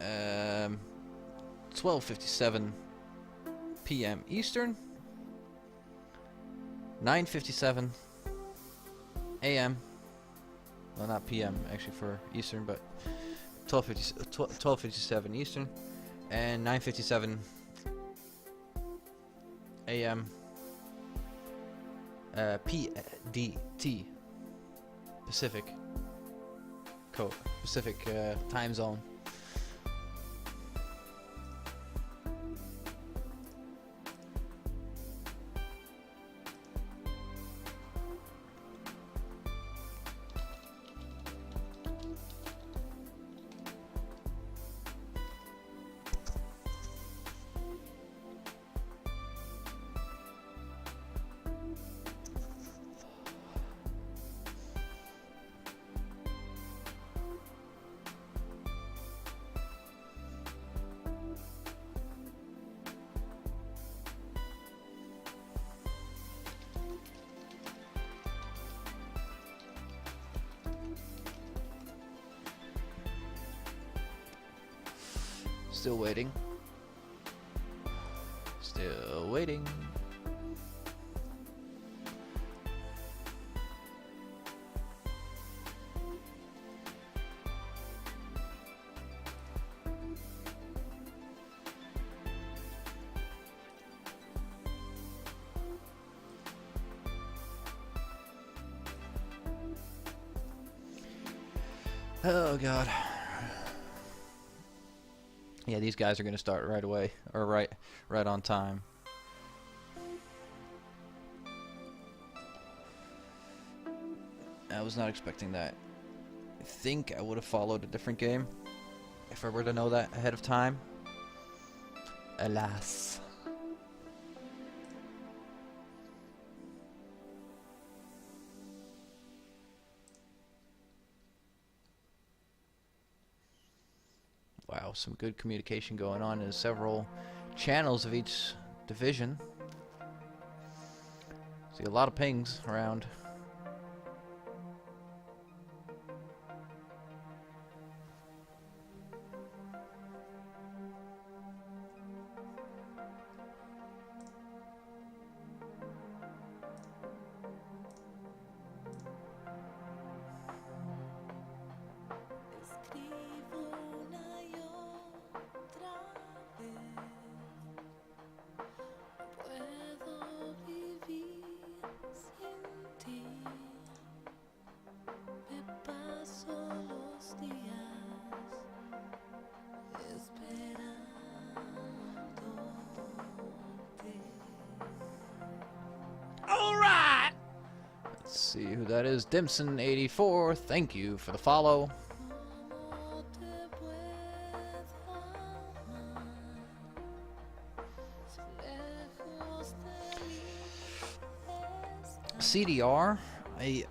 12:57 p.m. Eastern, 9:57 a.m. Well, not p.m. actually for Eastern, but 12:57 Eastern, and 9:57 a.m. PDT, Pacific time zone. Still waiting. Still waiting. Oh God. Yeah, these guys are going to start right away, or right on time. I was not expecting that. I think I would have followed a different game if I were to know that ahead of time. Alas. Wow, some good communication going on in several channels of each division. See a lot of pings around. Let's see who that is. Dimson84, thank you for the follow. CDR, I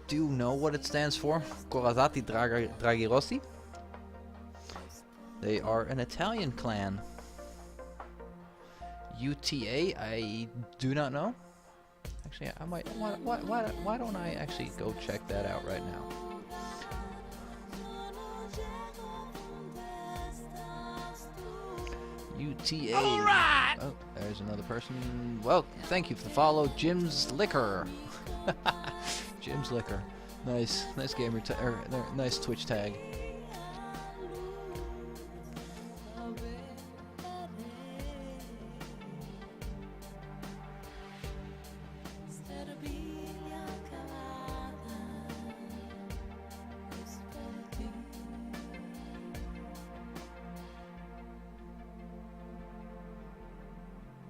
do know what it stands for. Corazzati Draghi. They are an Italian clan. UTA, I do not know. Actually, I might. Why don't I actually go check that out right now? UTA. All right. Oh, There's another person. Well, thank you for the follow, Jim's Liquor. Jim's Liquor. Nice gamer nice Twitch tag.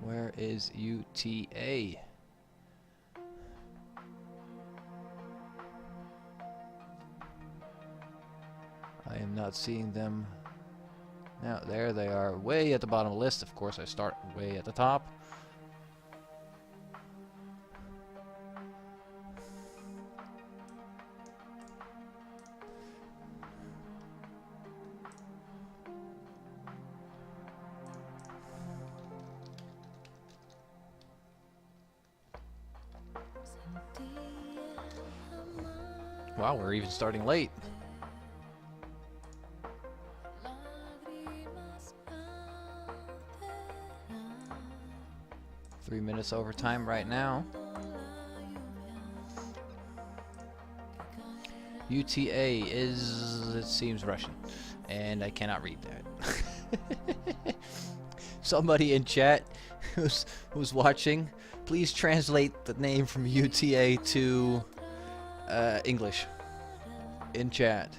Where is UTA? I am not seeing them. Now, there they are, way at the bottom of the list. Of course, I start way at the top. Wow, we're even starting late. Three minutes overtime right now. UTA is, it seems, Russian, and I cannot read that. Somebody in chat who's watching, please translate the name from UTA to English in chat.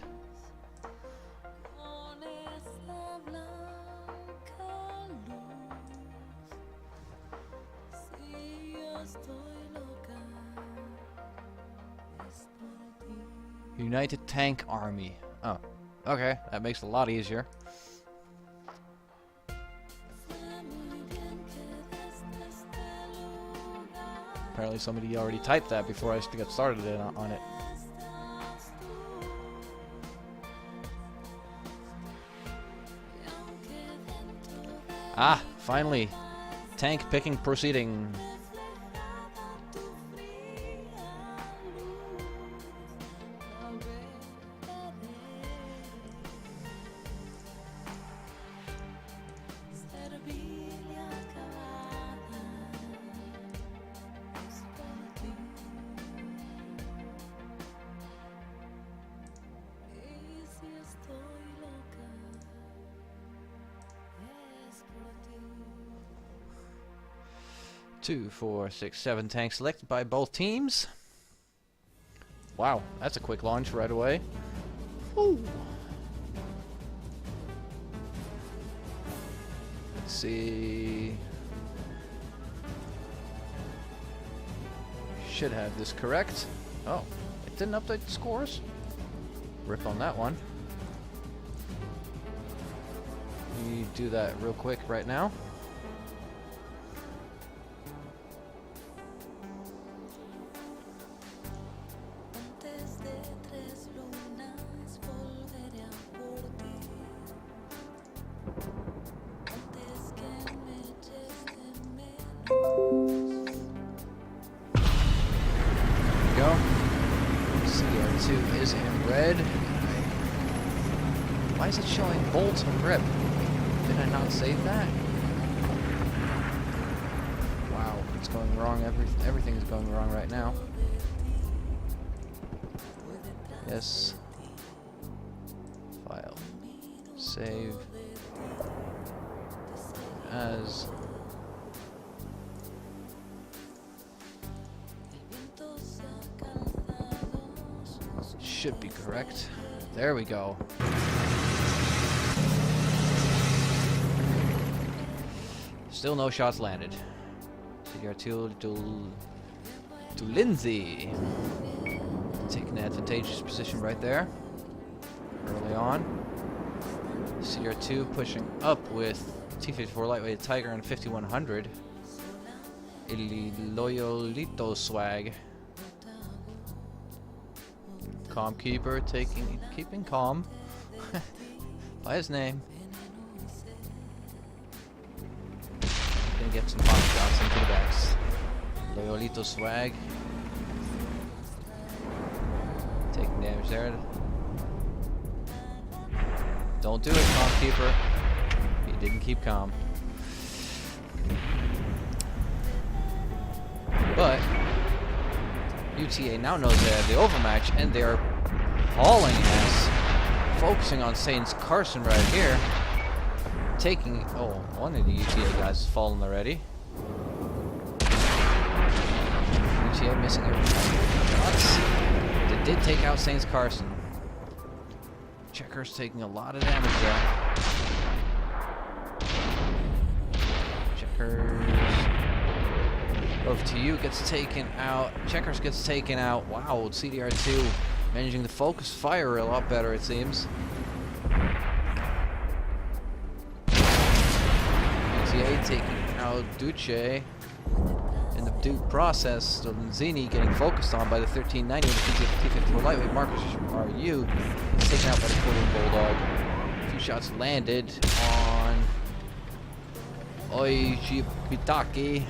United Tank Army. Oh, okay, that makes it a lot easier. Apparently somebody already typed that before I got started on it. Ah, finally. Tank picking proceeding. Two, 4, 6, 7 tanks selected by both teams. Wow, that's a quick launch right away. Woo. Let's see. Should have this correct. Oh, it didn't update the scores. Rip on that one. We do that real quick right now. Go. CR2 is in red. Why is it showing bolt and rip? Did I not save that? Wow, it's going wrong. Everything is going wrong right now. Yes. File. Save. As. Should be correct. There we go. Still no shots landed. CR2 to Lindsay. Taking an advantageous position right there. Early on. CR2 pushing up with T-54 lightweight Tiger and 5100. El Loyolito swag. Calm keeper keeping calm by his name. Gonna get some hot shots into the backs. Loyolito swag. Taking damage there. Don't do it, calm keeper. He didn't keep calm. But UTA now knows they have the overmatch, and they're hauling ass, focusing on Saints Carson right here. Taking, oh, one of the UTA guys has fallen already. UTA missing every shots. They did take out Saints Carson. Checkers taking a lot of damage there. Checkers. Over to you, gets taken out. Checkers gets taken out. Wow, CDR2 managing to focus fire a lot better, it seems. UTA taking out Duce. In the due process, Lenzini getting focused on by the 1390 with the T54 lightweight. Marcus RU is taken out by the 14 Bulldog. A few shots landed on Oijibitaki.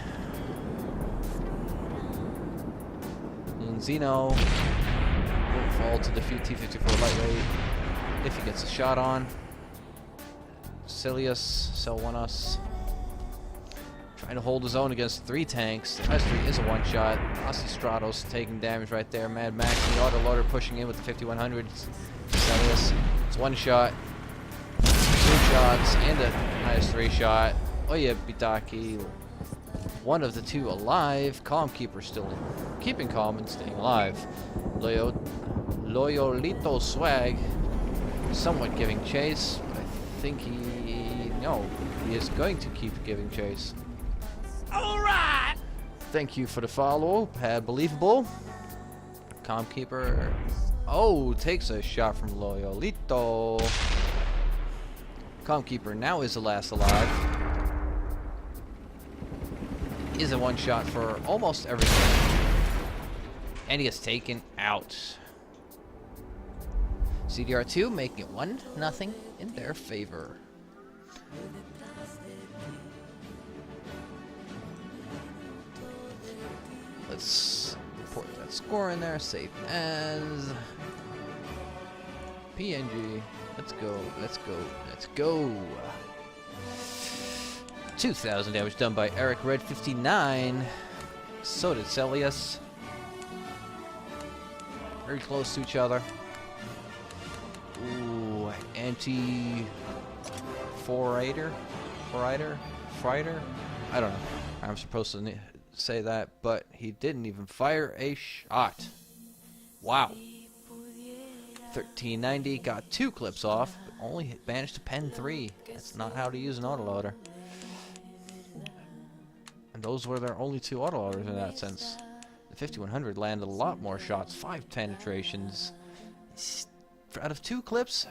Lenzino will fall to defeat T54 lightweight if he gets a shot on. Cilius, Selwanas. Trying to hold his own against 3 tanks. The S3 is a one-shot. Aussie Stratos taking damage right there. Mad Max and the autoloader pushing in with the 5100. Celius, it's 1 shot. 2 shots and a nice 3 shot. Oya Bitaki, one of the 2 alive. Calm Keeper still keeping calm and staying alive. Loyolito Swag somewhat giving chase. I think he is going to keep giving chase. Alright! Thank you for the follow, Pad Believable. Calmkeeper. Oh, takes a shot from Loyolito. Calmkeeper now is the last alive. Is a 1 shot for almost everything. And he gets taken out. CDR2 making it 1-0 in their favor. Let's report that score in there. Save as PNG. Let's go. Let's go. Let's go. 2,000 damage done by Eric Red 59. So did Celius. Very close to each other. Ooh, anti-Frighter? I don't know. I'm supposed to say that, but he didn't even fire a shot. Wow. 1390 got 2 clips off, but only managed to pen 3. That's not how to use an autoloader. And those were their only 2 autoloaders in that sense. The 5100 landed a lot more shots, 5 penetrations. Out of 2 clips,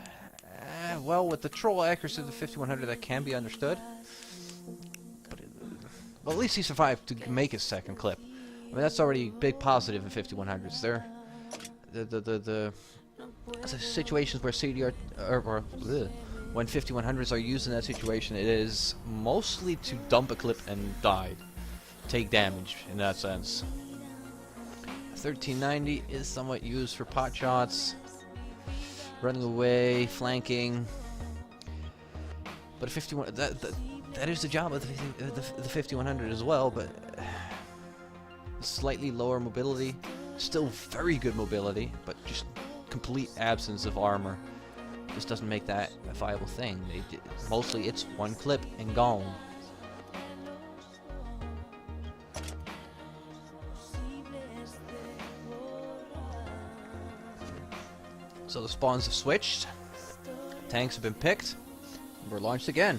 well, with the troll accuracy of the 5100, that can be understood. But well, at least he survived to make his 2nd clip. I mean, that's already a big positive in 5100s. There, the situations where CDR when 5100s are used in that situation, it is mostly to dump a clip and die, take damage in that sense. 1390 is somewhat used for pot shots. Running away, flanking, but a 51 that is the job of the 5100 as well. But slightly lower mobility, still very good mobility, but just complete absence of armor. Just doesn't make that a viable thing. Mostly it's 1 clip and gone. So the spawns have switched, tanks have been picked, and we're launched again.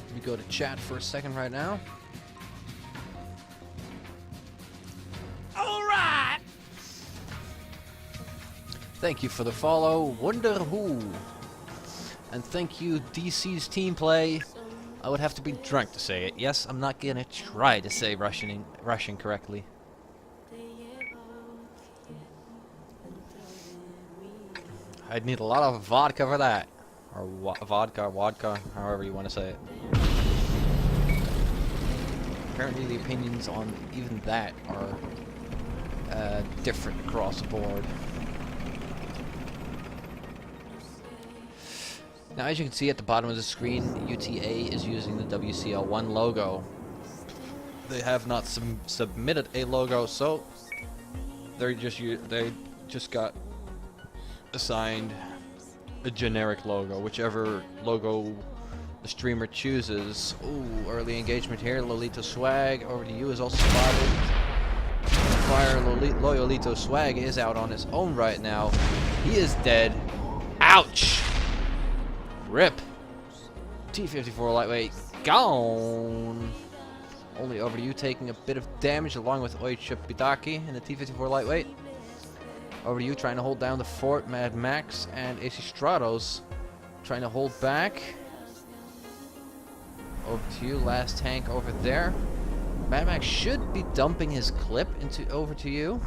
Let me go to chat for a second right now. Alright! Thank you for the follow, Wonder Who. And thank you, DC's team play. I would have to be drunk to say it. Yes, I'm not gonna try to say Russian correctly. I'd need a lot of vodka for that. Or vodka, however you want to say it. Apparently the opinions on even that are different across the board. Now, as you can see at the bottom of the screen, UTA is using the WCL1 logo. They have not submitted a logo, so they just got assigned a generic logo, whichever logo the streamer chooses. Ooh, early engagement here. Lolito Swag over to you is also spotted. Fire Loyolito Swag is out on his own right now. He is dead. Ouch! Rip. T-54 lightweight gone. Only over to you taking a bit of damage along with Oicha Bidaki in the T-54 lightweight. Over to you trying to hold down the fort. Mad Max and AC Stratos trying to hold back. Over to you, last tank over there. Mad Max should be dumping his clip over to you.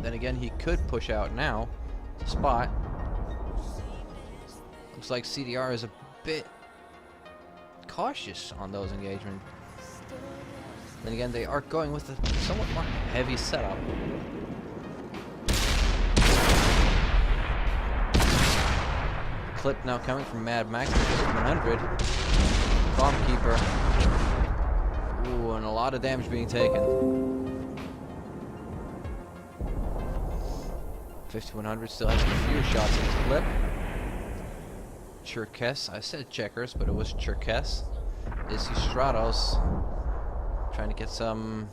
Then again, he could push out now to spot. Looks like CDR is a bit cautious on those engagements. Then again, they are going with a somewhat more heavy setup. Clip now coming from Mad Max, 100. Bomb Keeper. Ooh, and a lot of damage being taken. 5100 still has a few shots in his clip. Cherkess, I said checkers, but it was Cherkess. Is he Stratos trying to get some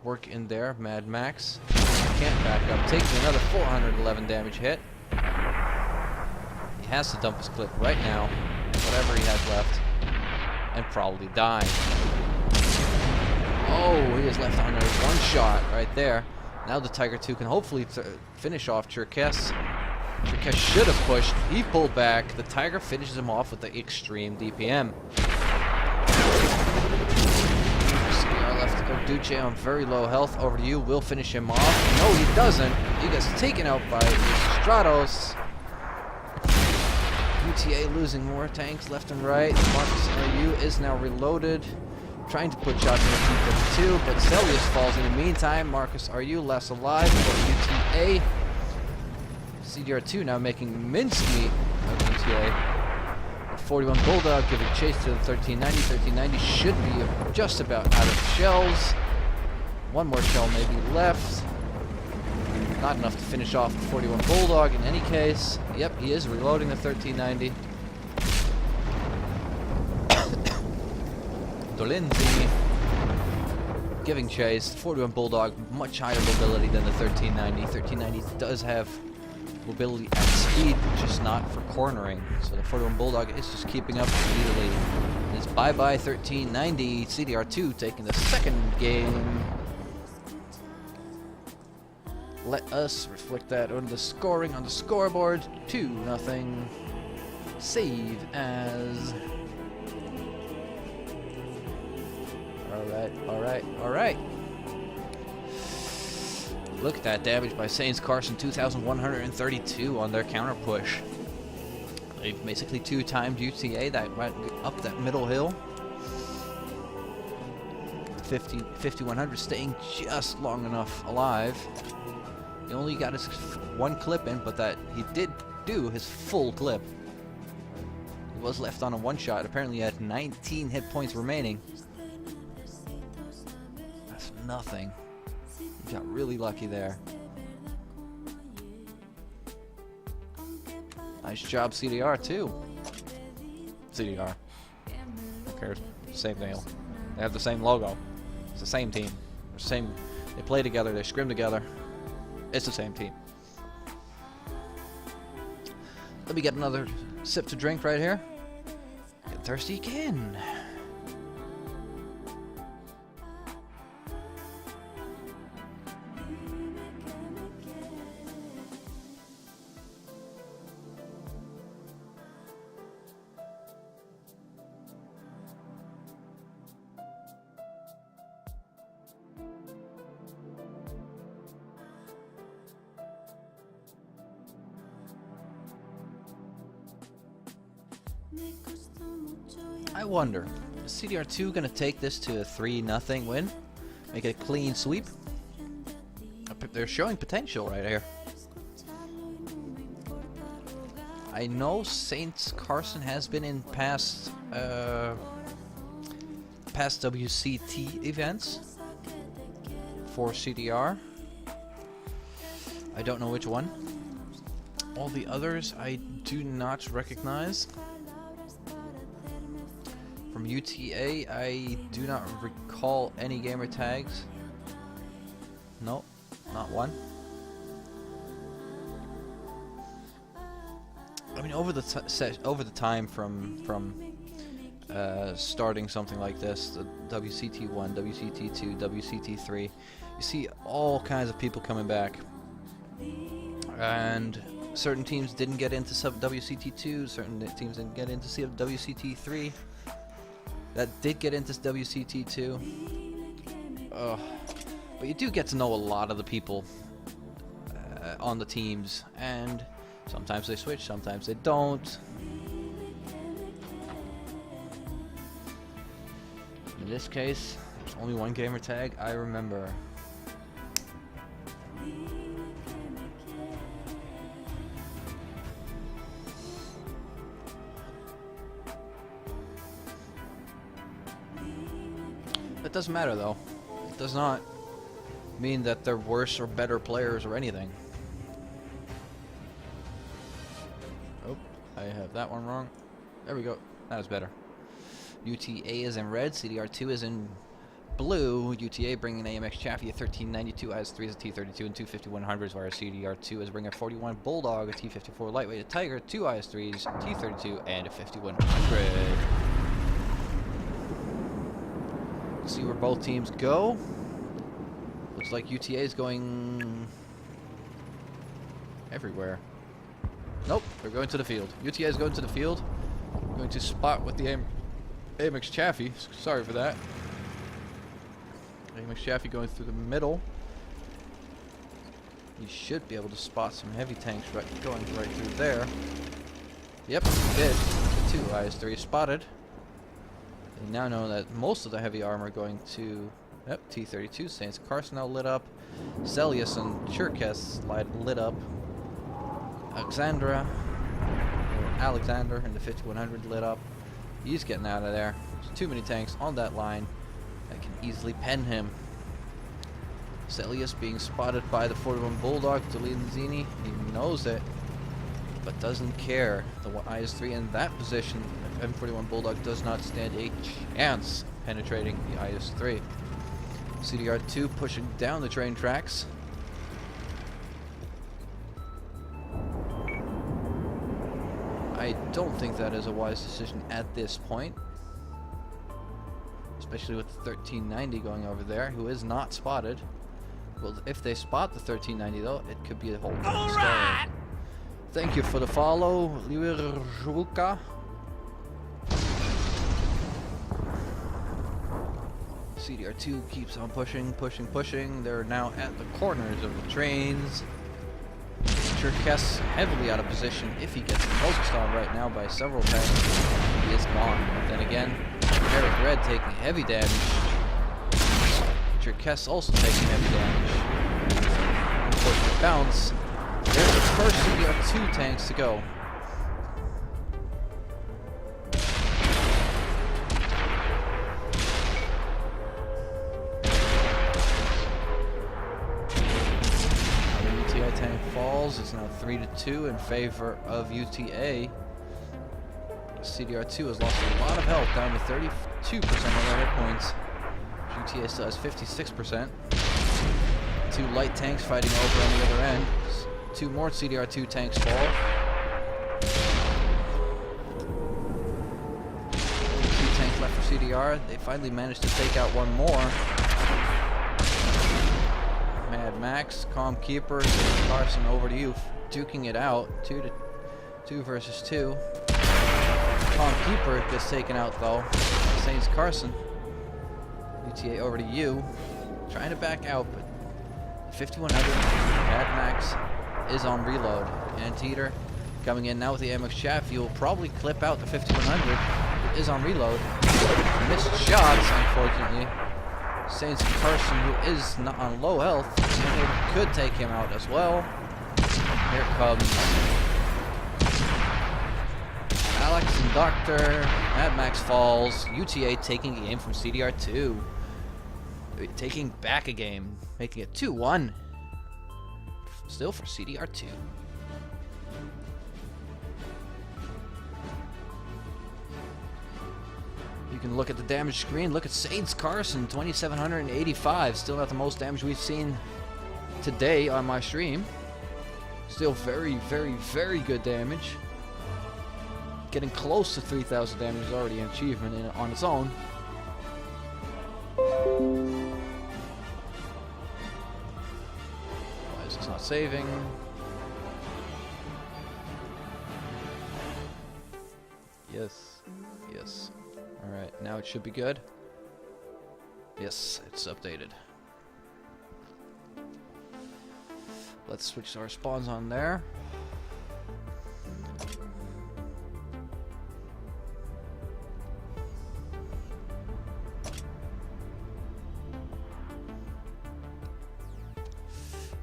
work in there? Mad Max can't back up, taking another 411 damage hit. He has to dump his clip right now, whatever he has left, and probably die. Oh, he is left on a one shot right there. Now the Tiger 2 can hopefully finish off Cherkess. Cherkess should have pushed. He pulled back. The Tiger finishes him off with the extreme DPM. CR left Duce on very low health. Over to you. Will finish him off. No, he doesn't. He gets taken out by Stratos. UTA losing more tanks left and right. Marcus RU is now reloaded. Trying to put shots in the T-52, but Celius falls in the meantime. Marcus RU less alive for UTA. CDR2 now making mincemeat of UTA. 41 Bulldog giving chase to the 1390. 1390 should be just about out of shells. One more shell maybe left. Not enough to finish off the 41 Bulldog in any case. Yep, he is reloading the 1390. Dolinzi giving chase. 41 Bulldog, much higher mobility than the 1390. 1390 does have mobility at speed, just not for cornering. So the 41 Bulldog is just keeping up immediately. It's bye-bye 1390. CDR2 taking the second game. Let us reflect that on the scoring on the scoreboard. 2-0. Save as. Alright. Look at that damage by Saints Carson, 2,132 on their counter push. They've basically two-timed UTA that went up that middle hill. 5100 staying just long enough alive. He only got his one clip in, but that he did do his full clip. He was left on a one shot. Apparently he had 19 hit points remaining. That's nothing. He got really lucky there. Nice job, CDR too. CDR. Who cares? Same deal. They have the same logo. It's the same team. They play together. They scrim together. It's the same team. Let me get another sip to drink right here. Get thirsty again. I wonder, is CDR2 going to take this to a 3-0 win? Make it a clean sweep? They're showing potential right here. I know Saints Carson has been in past WCT events for CDR. I don't know which one. All the others I do not recognize. From UTA, I do not recall any gamer tags. No, not one. I mean, over the time from starting something like this, the WCT1, WCT2, WCT3, you see all kinds of people coming back, and certain teams didn't get into WCT2, certain teams didn't get into WCT3. That did get into WCT2. But you do get to know a lot of the people on the teams, and sometimes they switch, sometimes they don't. In this case, there's only one gamer tag I remember. That doesn't matter though. It does not mean that they're worse or better players or anything. Oh, I have that one wrong. There we go. That was better. UTA is in red, CDR2 is in blue. UTA bringing AMX Chaffee a 1392, IS3 is a T32 and two 5100s, whereas CDR2 is bringing a 41 Bulldog, a T54 Lightweight, a Tiger, two IS3s, T32, and a 5100. See where both teams go. Looks like UTA is going everywhere. Nope, they're going to the field. UTA is going to the field. Going to spot with the AMX Chaffee. Sorry for that. AMX Chaffee going through the middle. You should be able to spot some heavy tanks going right through there. Yep, he did. The two IS-3 spotted. We now know that most of the heavy armor going to T-32. Saints Carson now lit up. Zelius and Cherkess lit up. Alexander in the 5100 lit up. He's getting out of there. There's too many tanks on that line that can easily pen him. Zelius being spotted by the 41 Bulldog, Delenzini. He knows it, but doesn't care. The IS-3 in that position, the M41 Bulldog does not stand a chance penetrating the IS-3. CDR2 pushing down the train tracks. I don't think that is a wise decision at this point, especially with the 1390 going over there, who is not spotted. Well, if they spot the 1390 though, it could be a whole different story. Thank you for the follow, Liwerjuka. CDR2 keeps on pushing. They're now at the corners of the trains. Cherkess heavily out of position. If he gets focused on right now by several tanks, he is gone. But then again, Eric Red taking heavy damage. Cherkess also taking heavy damage. Unfortunate bounce. There's the first CDR2 tanks to go. UTA tank falls. It's now 3-2 in favor of UTA. CDR2 has lost a lot of health, down to 32% of their hit points. UTA still has 56%. Two light tanks fighting over on the other end. Two more CDR2 tanks fall. Two tanks left for CDR. They finally managed to take out one more. Mad Max, Calm Keeper, Carson over to you, duking it out. 2 versus 2. Calm Keeper gets taken out though. Saints Carson. UTA over to you. Trying to back out, but the 5100 Mad Max is on reload. Anteater coming in now with the AMX Chaffee. Will probably clip out the 5100. It is on reload. Missed shots, unfortunately. Saints Carson, who is not on low health, could take him out as well. Here comes Alex and Doctor. Mad Max falls. UTA taking a game from CDR2. Taking back a game. Making it 2-1. Still for CDR2. You can look at the damage screen. Look at Sades Carson, 2,785. Still not the most damage we've seen today on my stream. Still very, very, very good damage. Getting close to 3,000 damage is already an achievement on its own. Why is this not saving? Yes. Yes. Alright, now it should be good. Yes, it's updated. Let's switch our spawns on there.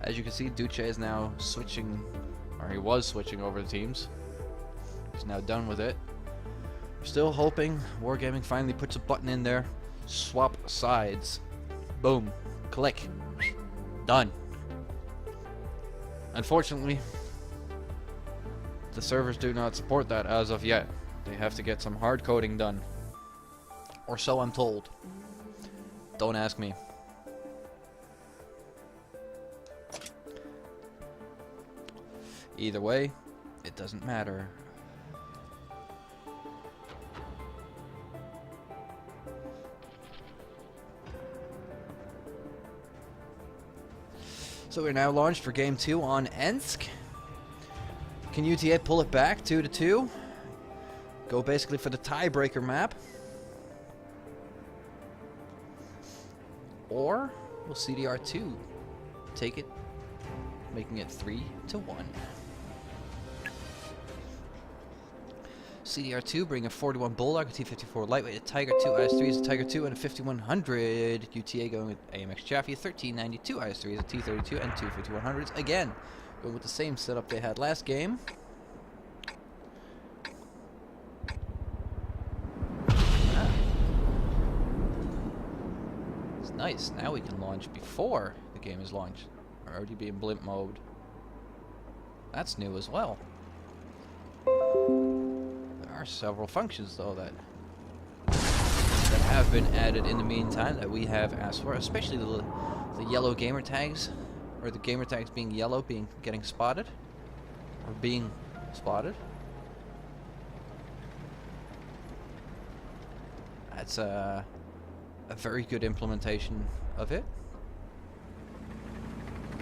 As you can see, Duce is now switching, or he was switching over the teams. He's now done with it. Still hoping Wargaming finally puts a button in there. Swap sides. Boom. Click. Done. Unfortunately, the servers do not support that as of yet. They have to get some hard coding done. Or so I'm told. Don't ask me. Either way, it doesn't matter. So we're now launched for Game 2 on Ensk. Can UTA pull it back 2-2? Go basically for the tiebreaker map. Or will CDR2 take it, making it 3-1? CDR2 bring a 41 Bulldog, a T54 Lightweight, a Tiger 2 IS-3s, a Tiger 2, and a 5100. UTA going with AMX Chaffee, 1392 IS-3s, a T32, and two 5100s. Again, going with the same setup they had last game. Ah. It's nice. Now we can launch before the game is launched. We're already be in blimp mode. That's new as well. There are several functions though that have been added in the meantime that we have asked for, especially the yellow gamer tags, or the gamer tags being yellow, getting spotted, or being spotted. That's a very good implementation of it.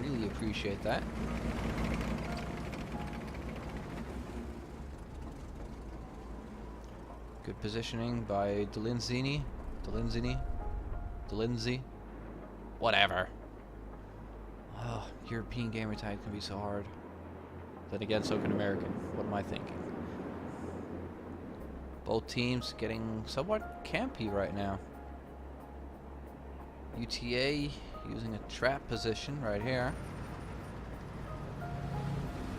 Really appreciate that. Good positioning by Delinzini, whatever. Oh, European gamer tag can be so hard. Then again, so can American. What am I thinking? Both teams getting somewhat campy right now. UTA using a trap position right here.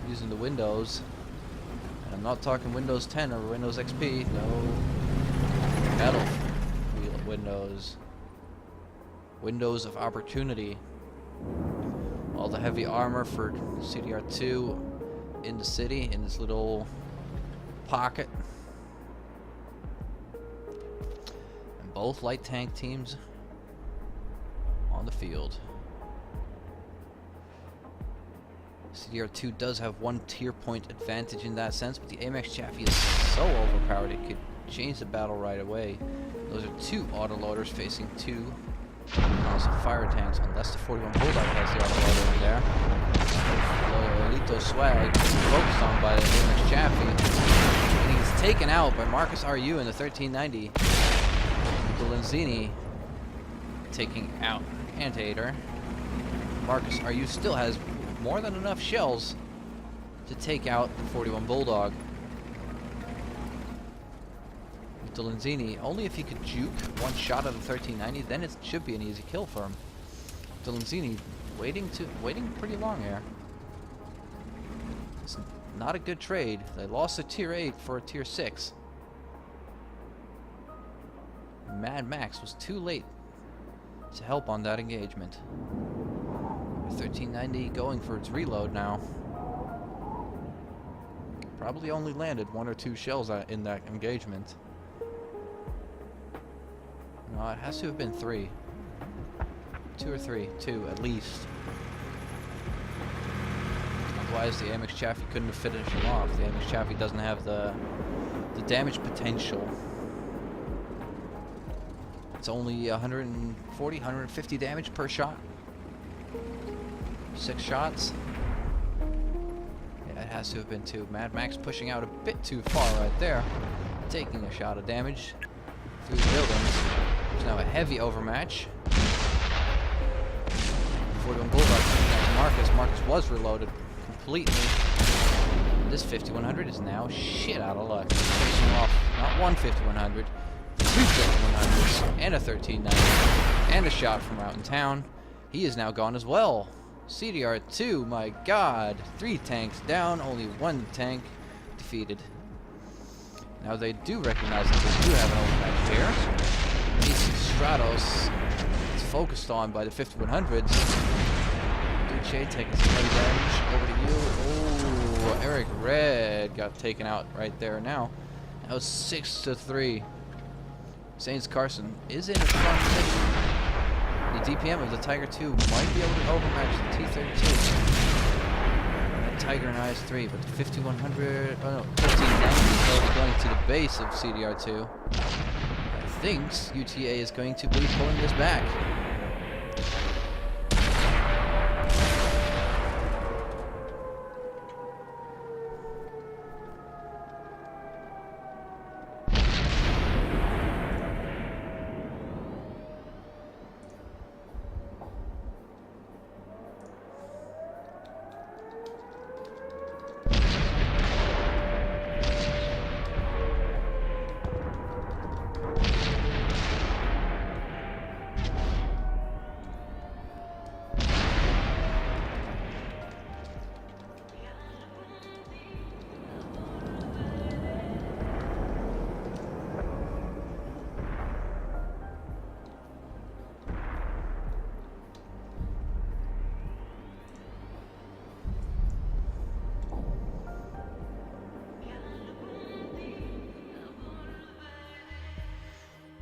Using the windows. And I'm not talking Windows 10 or Windows XP. No. Battlefield Windows. Windows of opportunity. All the heavy armor for CDR2 in the city, in this little pocket. And both light tank teams on the field. CDR2 does have one tier point advantage in that sense, but the AMX Chaffee is so overpowered it could change the battle right away. Those are two autoloaders facing two also fire tanks, unless the 41 Bulldog has the autoloader in there. Lolito Swag is focused on by the AMX Chaffee, and he's taken out by Marcus RU in the 1390. Delinzini taking out Antator. Marcus RU still has more than enough shells to take out the 41 Bulldog. Delinzini, only if he could juke one shot of the 1390, then it should be an easy kill for him. Delinzini waiting pretty long here. It's Not a good trade. They lost a tier 8 for a tier 6. Mad Max was too late to help on that engagement. 1390 going for its reload now. Probably only landed 1 or 2 shells in that engagement. No, it has to have been 3. 2 or 3. 2 at least. Otherwise, the Amex Chaffee couldn't have finished him off. The Amex Chaffee doesn't have the damage potential. It's only 140, 150 damage per shot. 6 shots. Yeah, it has to have been 2. Mad Max pushing out a bit too far right there. Taking a shot of damage through the buildings. There's now a heavy overmatch. 41 Bulldog coming out to Marcus. Marcus was reloaded completely. This 5100 is now shit out of luck. Facing off not one 5100, 2 5100s, and a 1390, and a shot from out in town. He is now gone as well. CDR2, my god. 3 tanks down, only 1 tank defeated. Now they do recognize that they do have an overmatch here. These Stratos is focused on by the 5100s. Duce taking some heavy damage. Over to you. Oh, Eric Red got taken out right there now. That was 6-3. Saints Carson is in a strong position. The DPM of the Tiger 2 might be able to overmatch the T-32. That Tiger and IS-3, but the 5100, oh no, 1590 is already going to the base of CDR2. I think UTA is going to be pulling this back.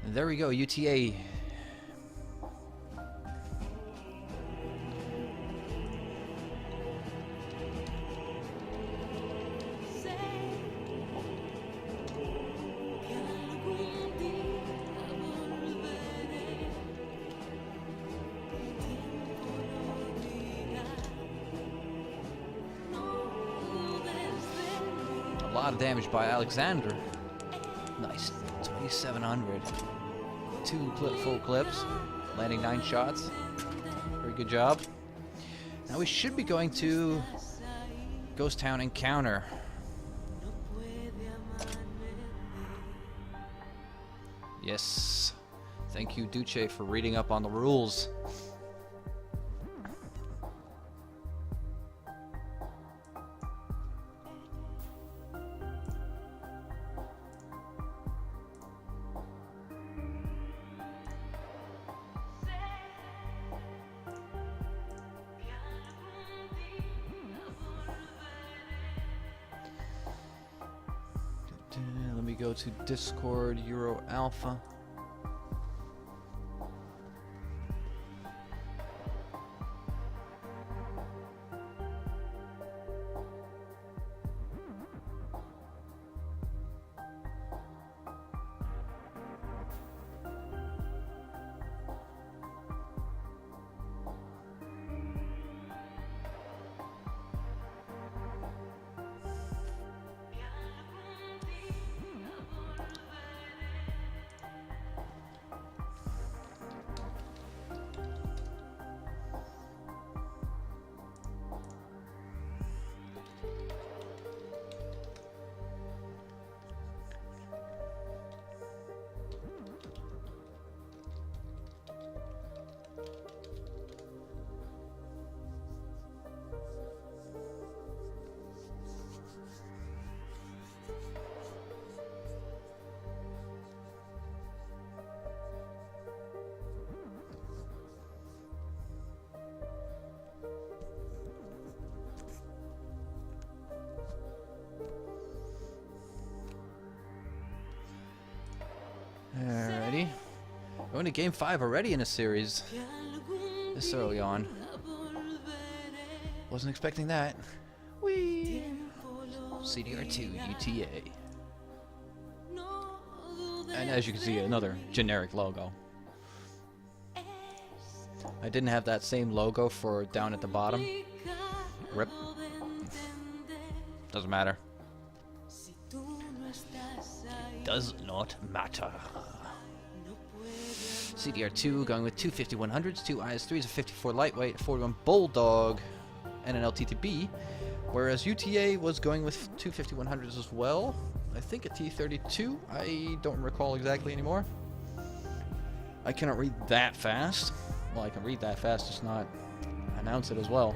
There we go, UTA. A lot of damage by Alexander. Nice, 2,700. 2 full clips, landing 9 shots. Very good job. Now we should be going to Ghost Town Encounter. Yes. Thank you, Duce, for reading up on the rules. Let me go to Discord Euro Alpha. Alrighty. Going to game 5 already in a series. This early on. Wasn't expecting that. Whee! CDR2 UTA. And as you can see, another generic logo. I didn't have that same logo for down at the bottom. Rip. Doesn't matter. Does not matter. CDR2 going with 2 5100s, 2 IS3s, a 54 lightweight, a 41 bulldog, and an LTTB. Whereas UTA was going with 2 5100s as well. I think a T32. I don't recall exactly anymore. I cannot read that fast. Well, I can read that fast, just not announce it as well.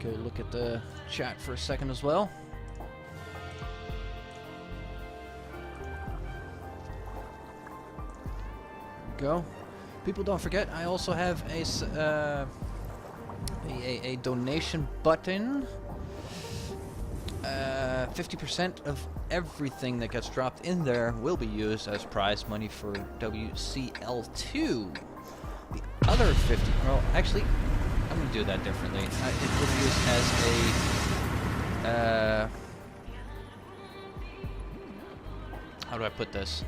Go look at the chat for a second as well. There we go. People, don't forget, I also have a donation button. 50% of everything that gets dropped in there will be used as prize money for WCL2. The other 50, well, actually, I'm going to do that differently. It will be used as a, how do I put this?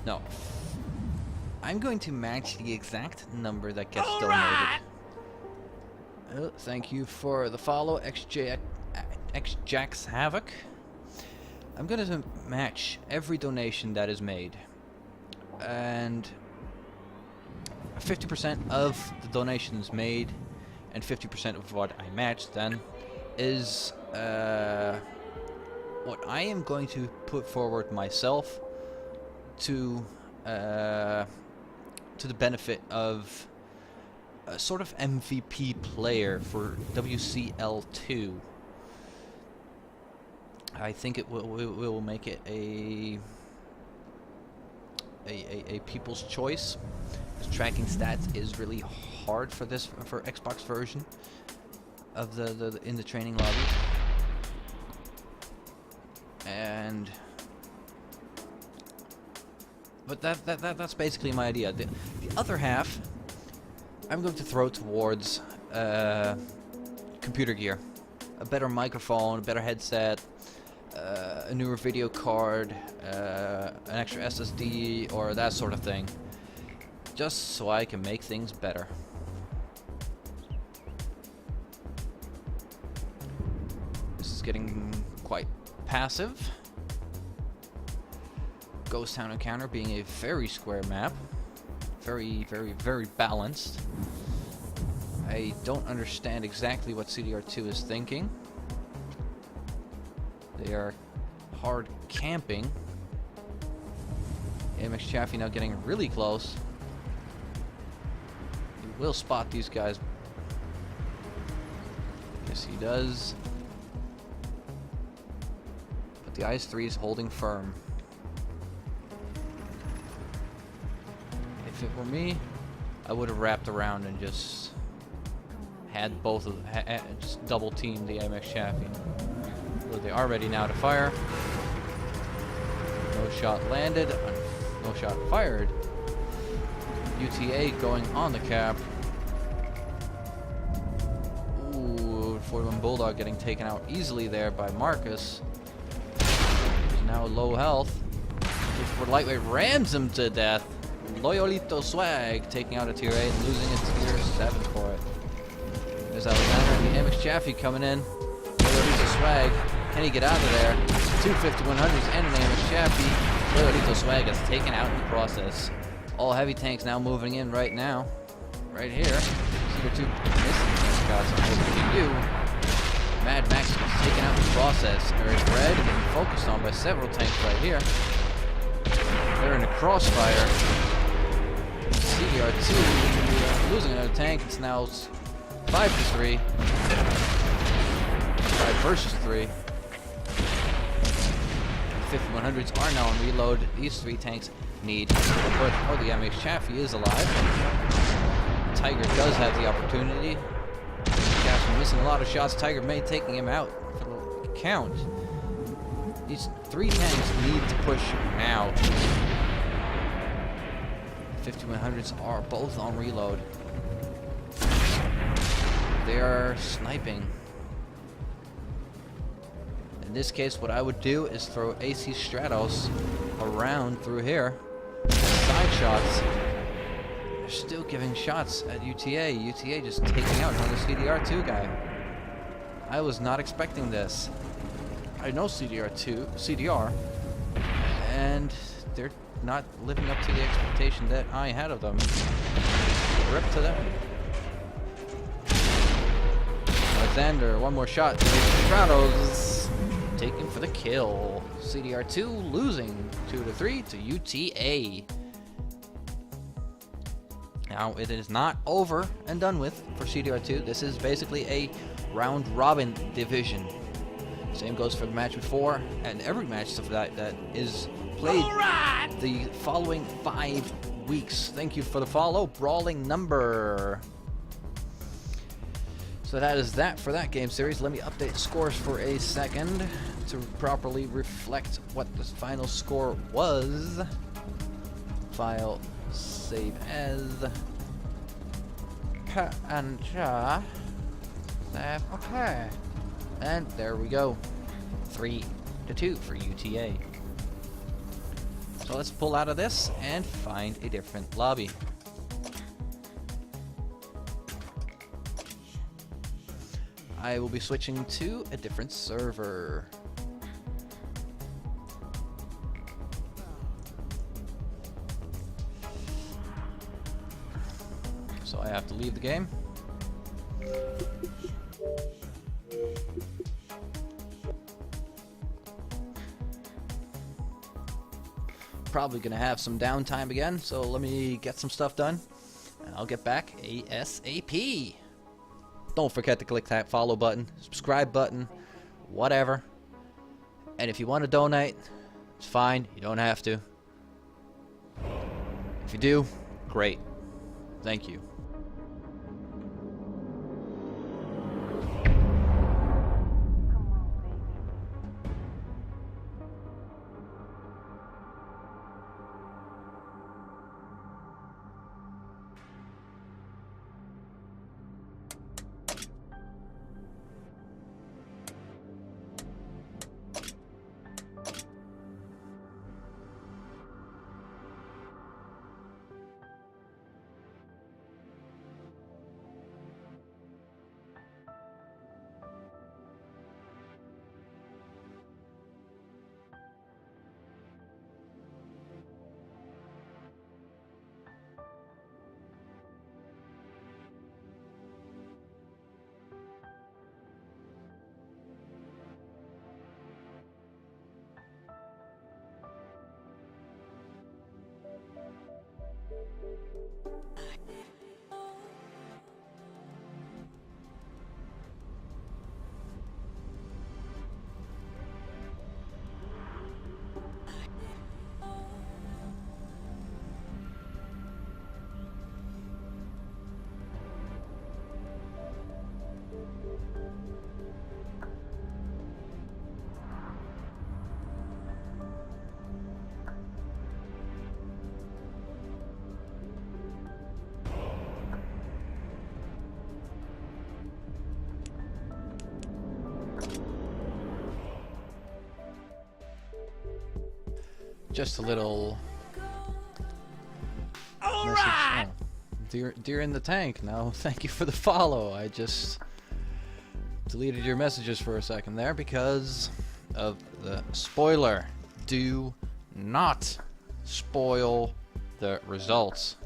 No. I'm going to match the exact number that gets donated. Oh, thank you for the follow, XJax Havoc. I'm going to match every donation that is made. And 50% of the donations made and 50% of what I match then is what I am going to put forward myself to the benefit of a sort of MVP player for WCL2. I think it will make it a people's choice. Because tracking stats is really hard for this for Xbox version of the in the training lobby. And but that's basically my idea. The other half I'm going to throw towards computer gear. A better microphone, a better headset, a newer video card, an extra SSD, or that sort of thing. Just so I can make things better. This is getting quite passive. Ghost Town Encounter being a very square map. Very, very, very balanced. I don't understand exactly what CDR2 is thinking. They are hard camping. AMX Chaffee now getting really close. He will spot these guys. Yes, he does. But the IS-3 is holding firm. If it were me, I would have wrapped around and just had both of just double teamed the AMX Chaffee. Well, they are ready now to fire. No shot landed, no shot fired. UTA going on the cap. Ooh, 41 Bulldog getting taken out easily there by Marcus. He's now low health. For lightweight rams him to death. Loyolito Swag taking out a tier 8 and losing a tier 7 for it. There's Alexander and the MX Chaffee coming in. Loyolito Swag, can he get out of there? 2 5100s and an MX Chaffee. Loyolito Swag gets taken out in the process. All heavy tanks now moving in right now. Right here. CDR2 missing shots on OPU. Mad Max gets taken out in the process. There's Red getting focused on by several tanks right here. They're in a crossfire. CDR2 losing another tank. It's now 5-3. 5 versus 3. 5100s are now on reload. These 3 tanks need to push. Oh, the MX Chaffee is alive. Tiger does have the opportunity. Chaffee missing a lot of shots. Tiger may taking him out for the count. These 3 tanks need to push now. 5100s are both on reload. They are sniping. In this case, what I would do is throw AC Stratos around through here. Side shots. They're still giving shots at UTA. UTA just taking out another CDR2 guy. I was not expecting this. I know CDR, and they're not living up to the expectation that I had of them. Rip to them. Alexander, one more shot. Stratos taken for the kill. CDR2 losing 2-3 to UTA. Now it is not over and done with for CDR2. This is basically a round robin division. Same goes for the match before and every match of that is played the following 5 weeks. Thank you for the follow, Brawling Number. So that is that for that game series. Let me update scores for a second to properly reflect what the final score was. File, save as. And save, okay. And there we go. 3-2 for UTA. So let's pull out of this and find a different lobby. I will be switching to a different server. So I have to leave the game. Probably gonna have some downtime again, so let me get some stuff done and I'll get back ASAP. Don't forget to click that follow button, subscribe button, whatever. And if you want to donate, it's fine, you don't have to. If you do, great. Thank you. Just a little message. Oh, dear in the tank. Now, thank you for the follow. I just deleted your messages for a second there because of the spoiler. Do not spoil the results.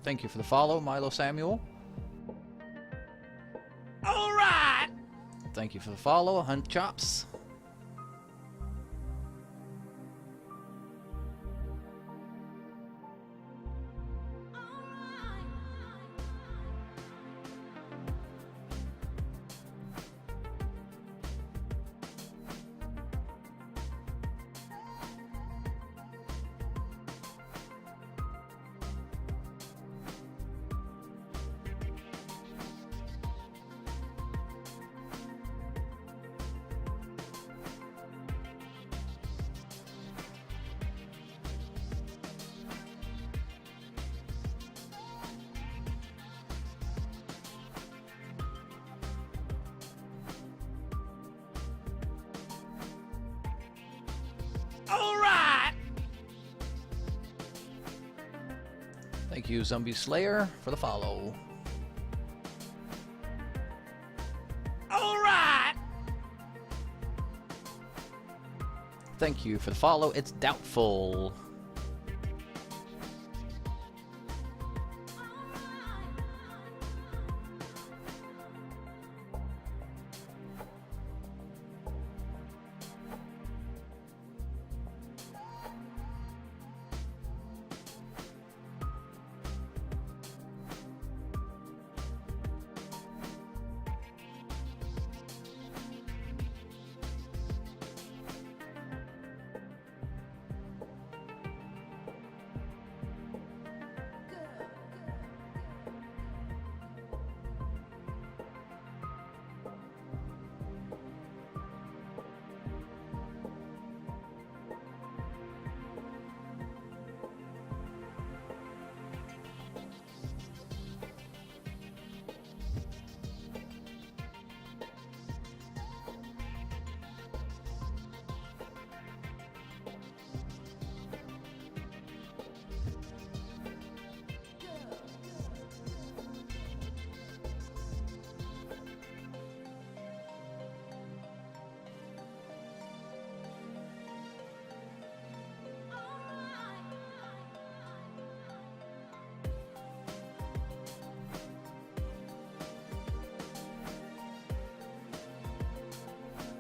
Thank you for the follow, Milo Samuel. All right. Thank you for the follow, Hunt Chops. All right. Thank you, Zombie Slayer, for the follow. All right. Thank you for the follow. It's doubtful.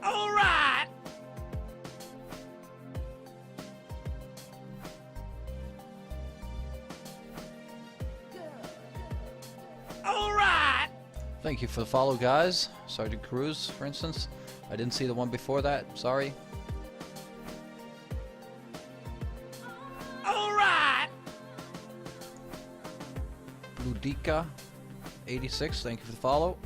All right. All right. Thank you for the follow, guys. Sergeant Cruz, for instance. I didn't see the one before that. Sorry. All right. Ludika, 86. Thank you for the follow.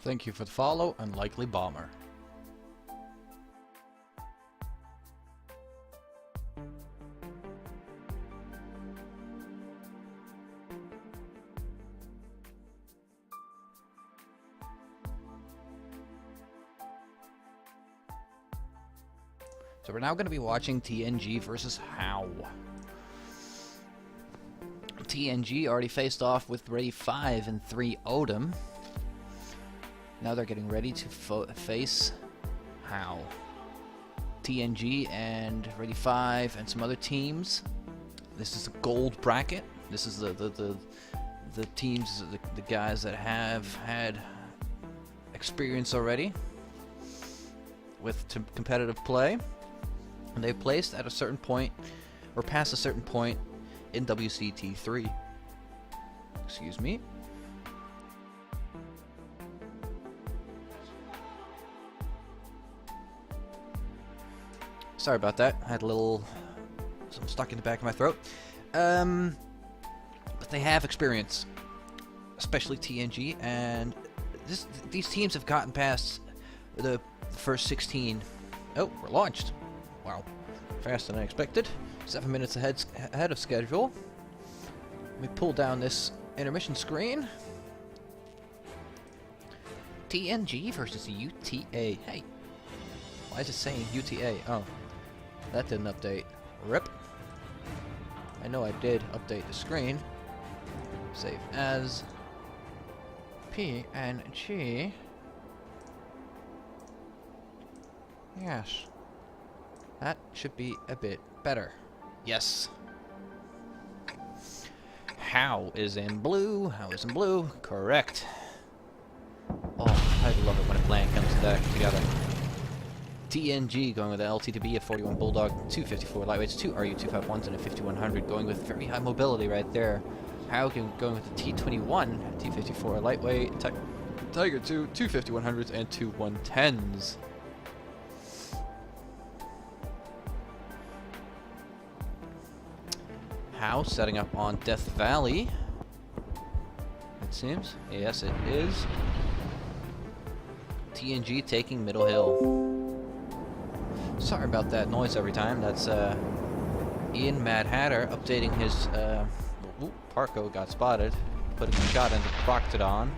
Thank you for the follow, Unlikely Bomber. So we're now going to be watching TNG versus How. TNG already faced off with Ready 5 and 3 Odom. Now they're getting ready to face How. TNG and Ready 5 and some other teams. This is the gold bracket. This is the teams, the guys that have had experience already with competitive play. And they've placed at a certain point, or past a certain point, in WCT3. Excuse me. Sorry about that. I had a little something stuck in the back of my throat. But they have experience, especially TNG, and these teams have gotten past the first 16. Oh, we're launched. Wow, faster than I expected. 7 minutes ahead of schedule. Let me pull down this intermission screen. TNG versus UTA. Hey, why is it saying UTA? Oh, that didn't update. RIP. I know I did update the screen. Save as PNG. Yes. That should be a bit better. Yes. How is in blue? How is in blue? Correct. Oh, I love it when a plan comes together. TNG going with the LT2B, a 41 Bulldog, 254 lightweights, 2 RU251s, and a 5100, going with very high mobility right there. How going with the T21, T54 lightweight, Tiger 2, 2 5100s, and 2 110s. How setting up on Death Valley, it seems. Yes, it is. TNG taking Middle Hill. Sorry about that noise every time. That's Ian Mad Hatter updating his Parko got spotted, putting a shot into Proctodon.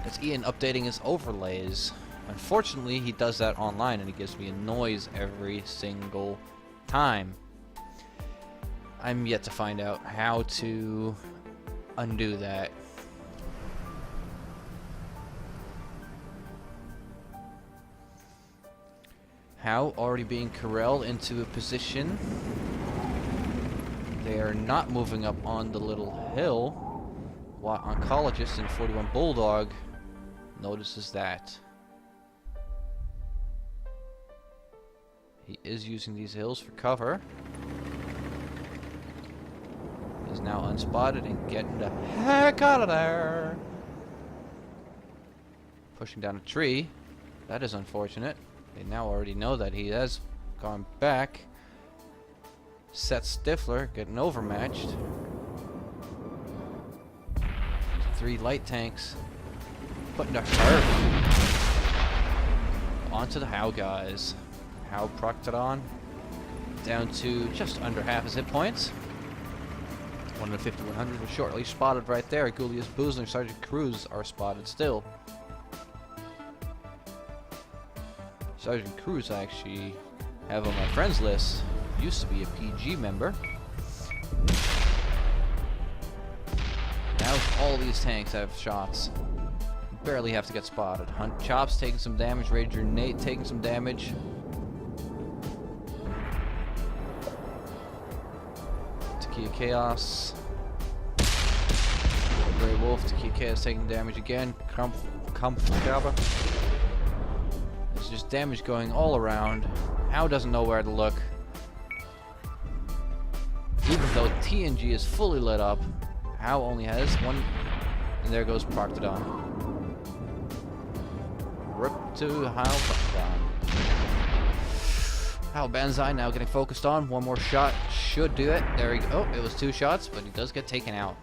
It's Ian updating his overlays. Unfortunately, he does that online and he gives me a noise every single time. I'm yet to find out how to undo that. How already being corralled into a position. They are not moving up on the little hill. While oncologist in 41 Bulldog notices that. He is using these hills for cover. He's now unspotted and getting the heck out of there. Pushing down a tree. That is unfortunate. They now already know that he has gone back. Set Stifler getting overmatched. 3 light tanks. Putting the curve onto the How guys. How Proctodon down to just under half his hit points. 150-100 was shortly spotted right there. Julius Boozler and Sergeant Cruz are spotted still. Sergeant Cruz I actually have on my friends list. Used to be a PG member. Now all these tanks have shots. Barely have to get spotted. Hunt Chops taking some damage. Ranger Nate taking some damage. Key of Chaos. Grey Wolf to Key of Chaos taking damage again. Kampfgabe. There's just damage going all around. How doesn't know where to look. Even though TNG is fully lit up, How only has one. And there goes Proctodon. Rip to Hal Banzai now getting focused on. One more shot should do it. There we go. Oh, it was 2 shots, but he does get taken out.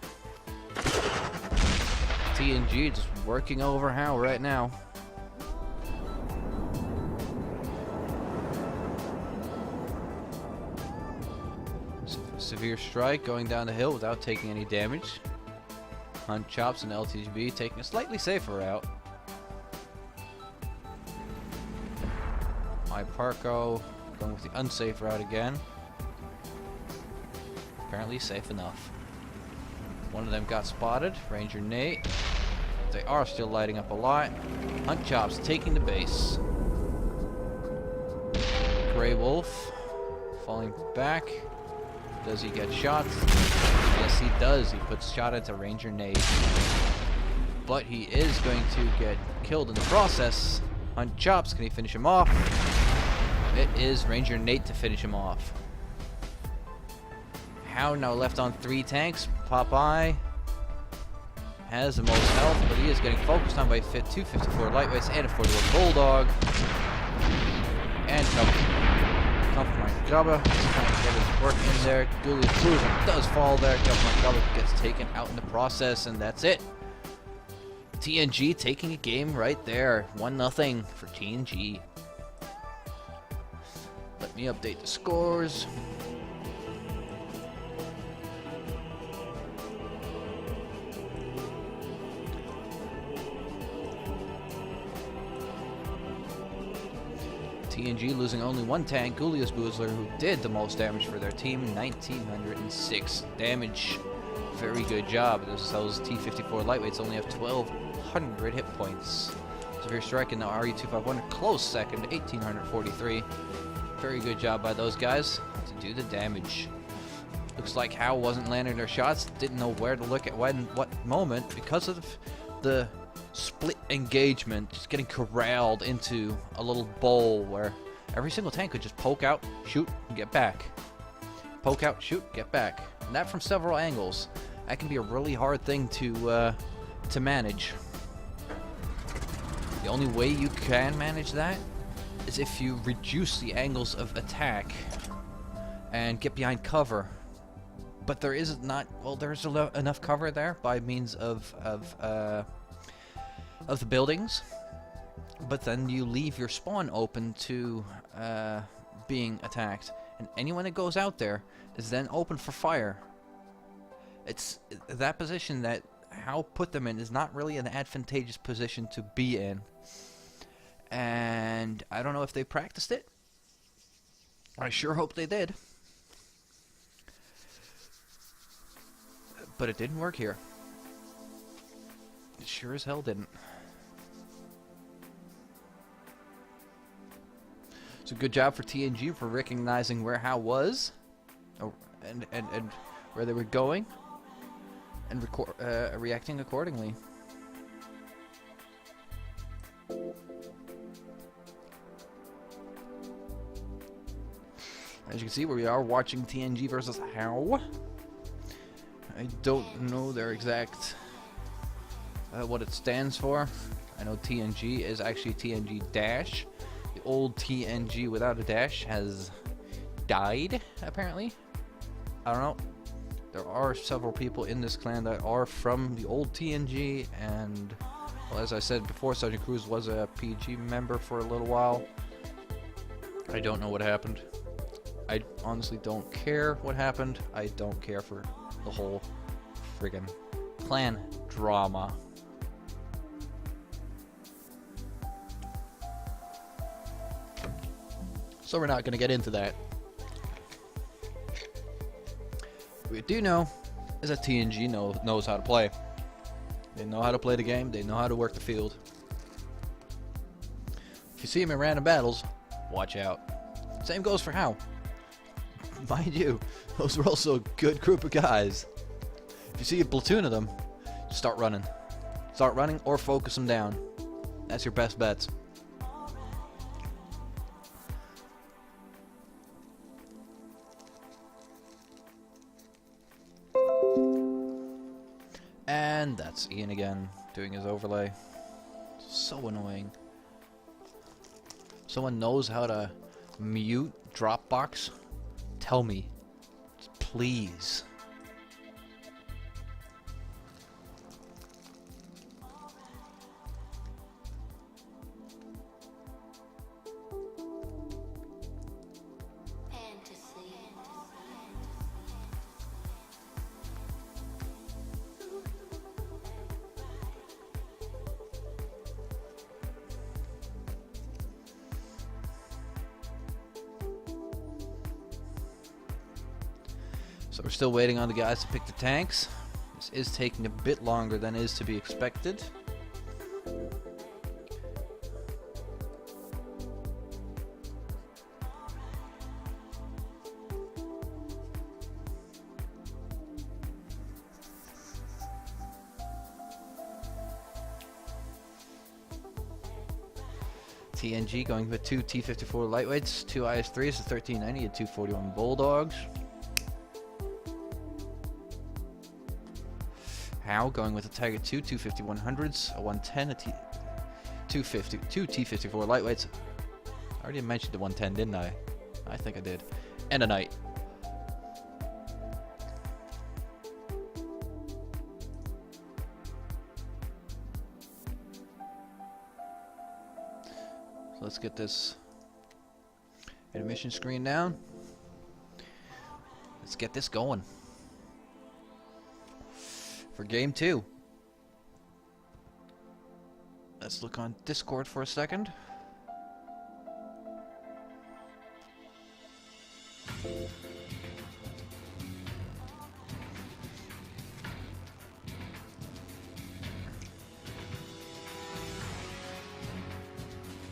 TNG just working over Hal right now. Severe strike going down the hill without taking any damage. Hunt Chops and LTB taking a slightly safer route. My Parko going with the unsafe route again. Apparently safe enough. One of them got spotted. Ranger Nate. They are still lighting up a lot. Hunt Chops taking the base. Grey Wolf falling back. Does he get shots? Yes, he does. He puts shot into Ranger Nate. But he is going to get killed in the process. Hunt Chops, can he finish him off? It is Ranger Nate to finish him off. How now left on 3 tanks. Popeye has the most health, but he is getting focused on by 254 lightweights and a 41 bulldog. And Kampfmann Grabber trying to get his work in there. Julius Cruiser does fall there. Kampfmann Grabber gets taken out in the process, and that's it. TNG taking a game right there. 1-0 for TNG. Let me update the scores. TNG losing only 1 tank, Julius Boozler, who did the most damage for their team, 1,906 damage. Very good job. Those T-54 lightweights only have 1,200 hit points. Severe Strike and the RE-251 close second, 1,843. Very good job by those guys to do the damage. Looks like Hal wasn't landing their shots, didn't know where to look at what moment because of the split engagement, just getting corralled into a little bowl where every single tank could just poke out, shoot, and get back. Poke out, shoot, get back. And that from several angles. That can be a really hard thing to manage. The only way you can manage that is if you reduce the angles of attack and get behind cover. But there is not, well, there's enough cover there by means of the buildings, but then you leave your spawn open to being attacked, and anyone that goes out there is then open for fire. It's that position that Hal put them in is not really an advantageous position to be in, and I don't know if they practiced it. I sure hope they did, but it didn't work here. It sure as hell didn't. So good job for TNG for recognizing where Hal was, and where they were going, and reacting accordingly. As you can see, we are watching TNG versus Hal. I don't know their exact what it stands for. I know TNG is actually TNG Dash. The old TNG without a dash has died, apparently. I don't know. There are several people in this clan that are from the old TNG, and well, as I said before, Sergeant Cruz was a PG member for a little while. I don't know what happened. I honestly don't care what happened. I don't care for the whole friggin' clan drama. So we're not going to get into that. What we do know is that TNG knows how to play. They know how to play the game. They know how to work the field. If you see them in random battles, watch out. Same goes for Hal. Mind you, those were also a good group of guys. If you see a platoon of them, start running. Start running or focus them down. That's your best bets. And that's Ian again, doing his overlay. So annoying. Someone knows how to mute Dropbox? Tell me. Please. So we're still waiting on the guys to pick the tanks. This is taking a bit longer than is to be expected. TNG going with 2 T-54 lightweights, 2 IS-3s, a 1390, and 2 41 Bulldogs. How going with a Tiger 2, 2 5100s, a 110, a 250, 2 T-54 lightweights. I already mentioned the 110, didn't I? I think I did. And a Knight. So let's get this intermission screen down. Let's get this going. For game 2. Let's look on Discord for a second.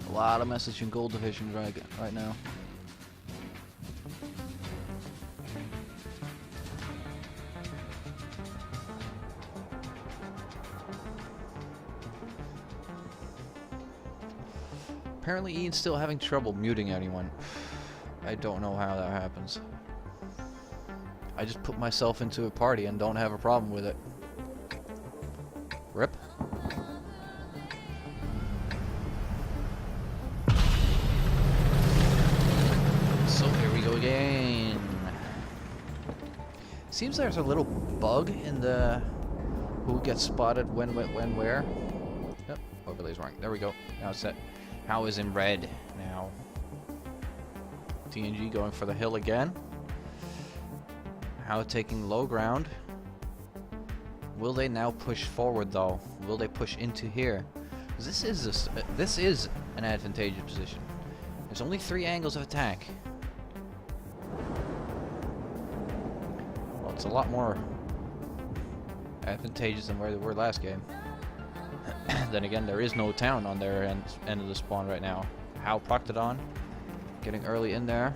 A lot of message in Gold Division right now. Apparently Ian's still having trouble muting anyone. I don't know how that happens. I just put myself into a party and don't have a problem with it. Rip. So here we go again. Seems there's a little bug in the who gets spotted when, where. Yep, overlay's wrong. There we go. Now it's set. How is in red now. TNG going for the hill again. How taking low ground. Will they now push forward though? Will they push into here? This is an advantageous position. There's only 3 angles of attack. Well, it's a lot more advantageous than where they were last game. Then again, there is no town on their end of the spawn right now. How Proctodon getting early in there.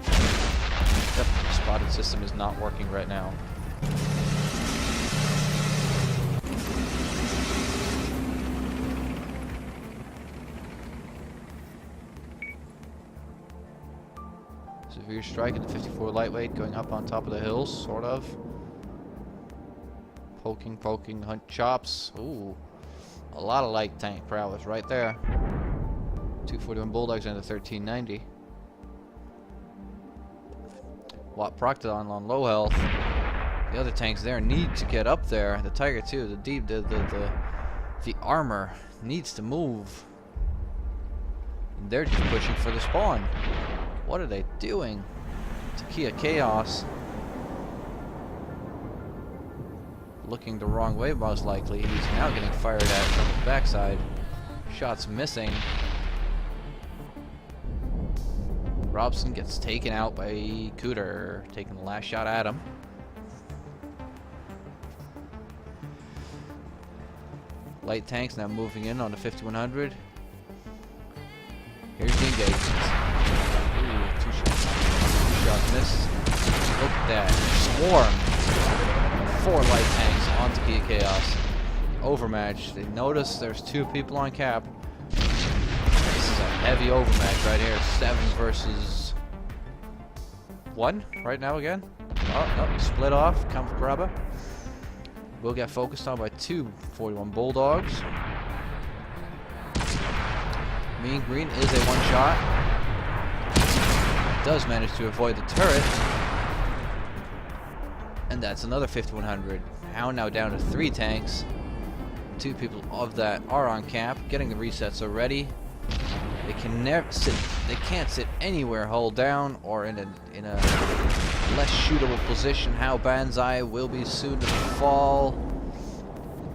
Yep, the spotted system is not working right now. Severe strike at the 54 lightweight going up on top of the hills, sort of. Poking, hunt chops. Ooh. A lot of light tank prowess right there. 241 Bulldogs and a 1390. Watt Proctodon on low health. The other tanks there need to get up there. The Tiger 2, the armor needs to move. And they're just pushing for the spawn. What are they doing? Takia Chaos. Looking the wrong way, most likely. He's now getting fired at from the backside. Shots missing. Robson gets taken out by Cooter, taking the last shot at him. Light tanks now moving in on the 5100. Here's the engagement. Ooh, two shots missed. Look at that. Swarm. 4 light tanks onto Key of Chaos. Overmatch. They notice there's 2 people on cap. This is a heavy overmatch right here. 7 versus 1 right now again. Oh, no. Split off. Kampfgrabe. Will get focused on by 2 41 Bulldogs. Mean Green is a one-shot. Does manage to avoid the turret. And that's another 5100. Hound now down to 3 tanks. 2 people of that are on cap, getting the resets already. They can never sit. They can't sit anywhere hull down or in a less shootable position. How Banzai will be soon to fall.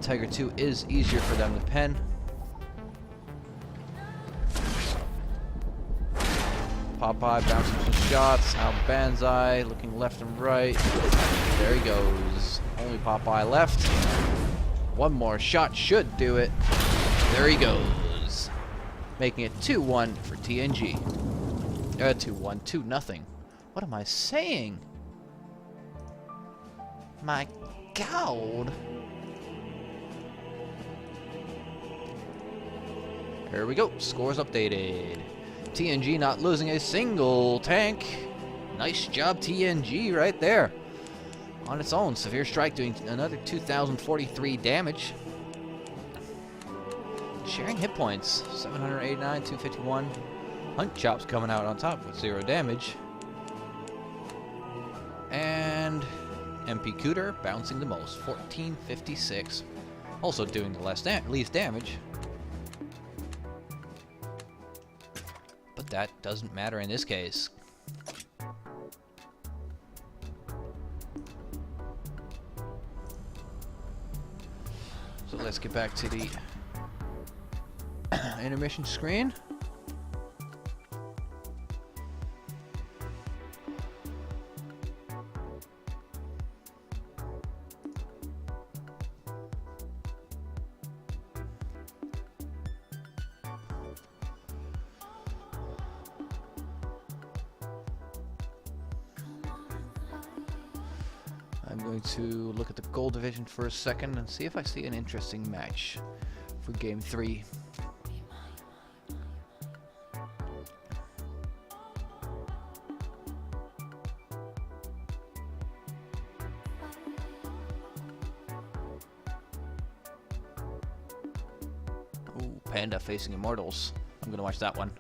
Tiger 2 is easier for them to pen. Popeye bouncing some shots. How Banzai looking left and right. There he goes. Only Popeye left. One more shot should do it. There he goes. Making it 2-1 for TNG. 2-1, 2-0. What am I saying? My God. Here we go. Scores updated. TNG not losing a single tank. Nice job, TNG, right there. On its own. Severe Strike doing another 2,043 damage. Sharing hit points. 789, 251. Hunt Chops coming out on top with 0 damage. And MP Cooter bouncing the most. 1456. Also doing the least damage. But that doesn't matter in this case. So let's get back to the intermission screen. I'm going to look at the gold division for a second and see if I see an interesting match for game 3. Ooh, Panda facing Immortals. I'm gonna watch that one.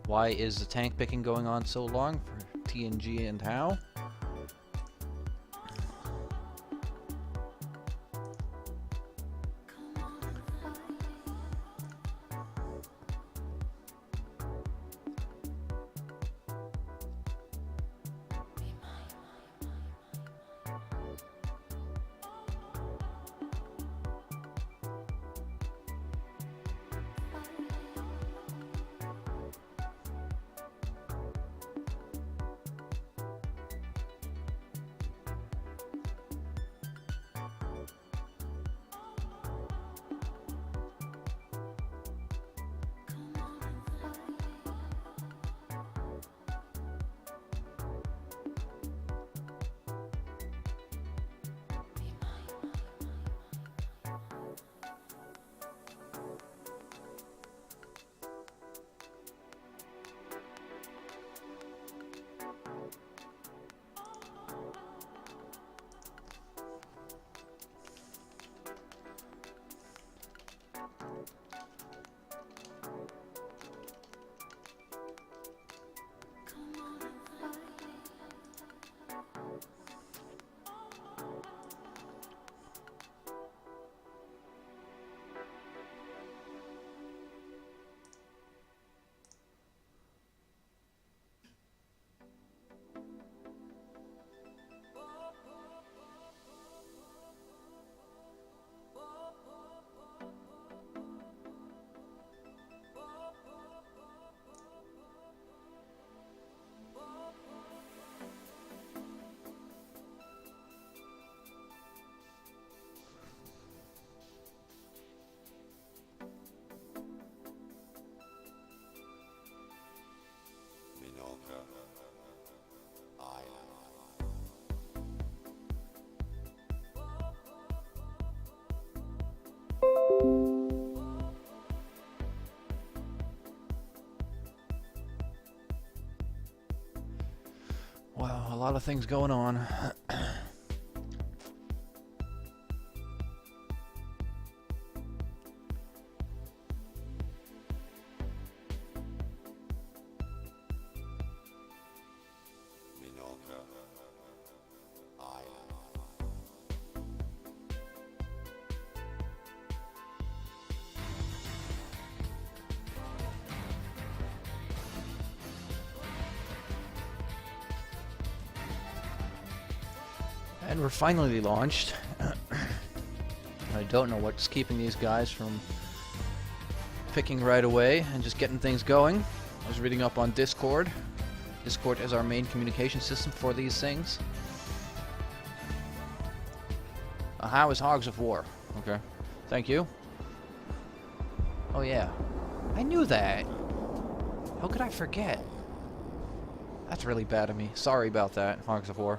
Why is the tank picking going on so long for TNG and how? Wow, a lot of things going on. And we're finally launched. I don't know what's keeping these guys from picking right away and just getting things going. I was reading up on Discord. Discord is our main communication system for these things. How is Hogs of War? Okay. Thank you. Oh yeah. I knew that. How could I forget? That's really bad of me. Sorry about that, Hogs of War.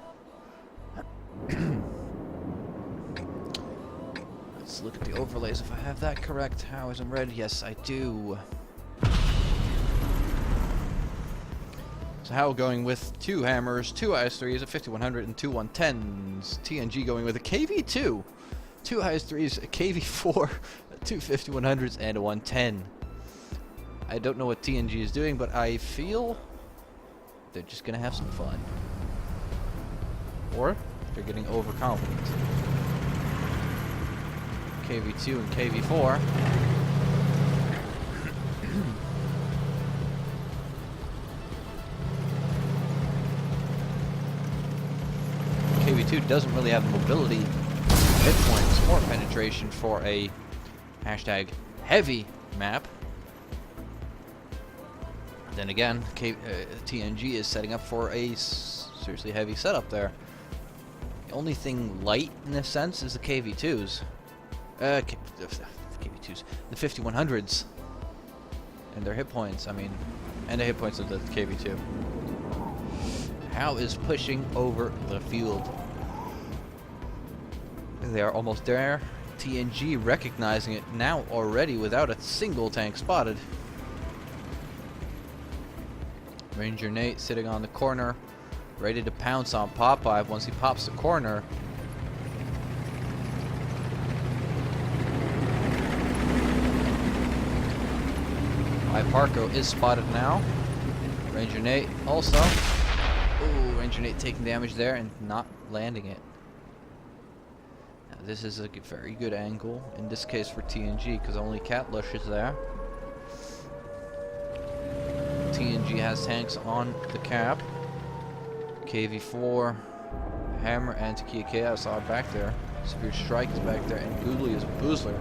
Let's look at the overlays if I have that correct. How is I'm red? Yes, I do. So how going with 2 hammers, 2 IS-3s, a 5100, and 2 110s. TNG going with a KV-2, 2 IS-3s, a KV-4, 2 5100s, and a 110. I don't know what TNG is doing, but I feel they're just gonna have some fun. Or they're getting overconfident. KV-2 and KV-4. KV-2 doesn't really have mobility, hit points, or penetration for a hashtag heavy map. Then again, TNG is setting up for a seriously heavy setup there. The only thing light in a sense is the KV-2s. KV-2s. The 5100s. And their hit points, I mean. And the hit points of the KV-2. How is pushing over the field? They are almost there. TNG recognizing it now already without a single tank spotted. Ranger Nate sitting on the corner, ready to pounce on Popeye once he pops the corner. Parko is spotted now. Ranger Nate also. Ooh, Ranger Nate taking damage there and not landing it. Now, this is a very good angle, in this case for TNG, because only Catlush is there. TNG has tanks on the cap. KV-4, Hammer, and Takia Chaos are back there. Severe Strike is back there, and Googly is Boozler.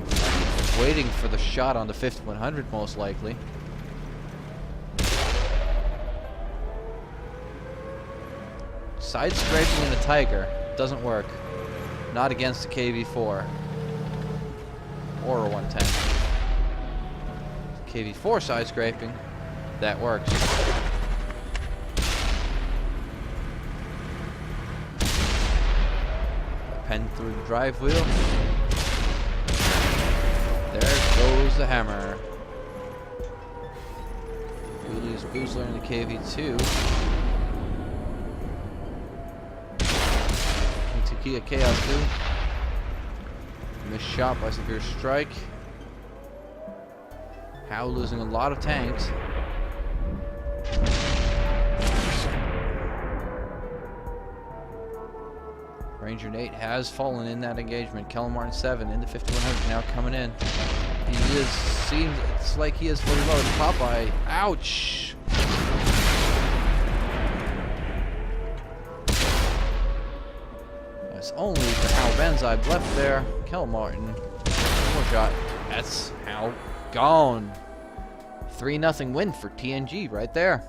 Waiting for the shot on the 5100 most likely. Side scraping in a Tiger doesn't work. Not against the KV-4 or a 110. KV-4 side scraping, that works. Pen through the drive wheel. There goes the hammer. Googly's Boozler in the KV-2. Takia Chaos 2. Missed shot by Severe Strike. How losing a lot of tanks. Ranger Nate has fallen in that engagement. Kellen Martin 7 in the 5100 now coming in. He is, seems, it's like he is fully loaded. Popeye, ouch! It's only for Hal Benzaib left there. Kellen Martin, one more shot. That's Hal gone. 3-0 win for TNG right there.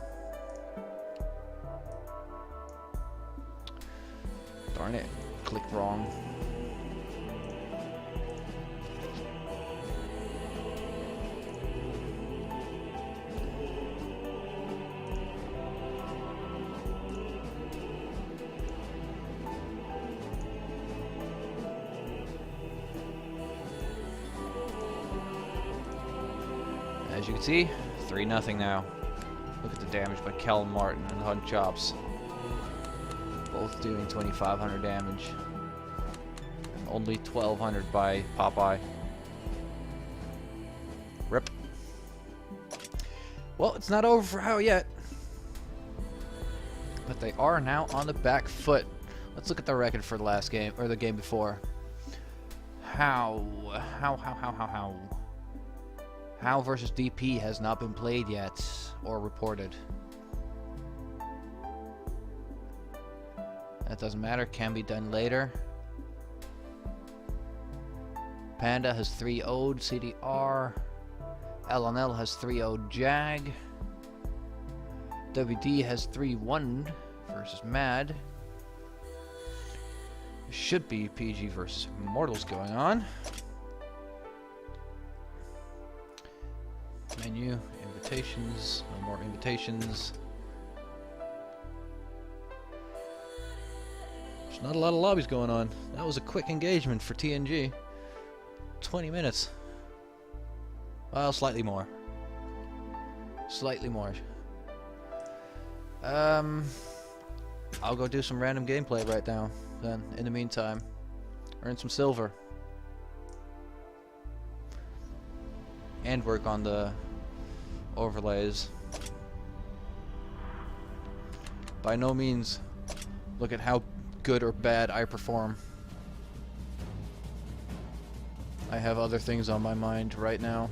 Darn it, clicked wrong. See? 3-0 now. Look at the damage by Cal Martin and Hunt Chops. Both doing 2,500 damage. And only 1,200 by Popeye. Rip. Well, it's not over for How yet. But they are now on the back foot. Let's look at the record for the last game, or the game before. How versus DP has not been played yet, or reported. That doesn't matter, can be done later. Panda has 3-0'd CDR. LNL has 3-0'd Jag. WD has 3-1 versus Mad. Should be PG versus Mortals going on. Menu, invitations, no more invitations. There's not a lot of lobbies going on. That was a quick engagement for TNG. 20 minutes. Well, slightly more. Slightly more. I'll go do some random gameplay right now, then, in the meantime. Earn some silver. And work on the overlays. By no means look at how good or bad I perform. I have other things on my mind right now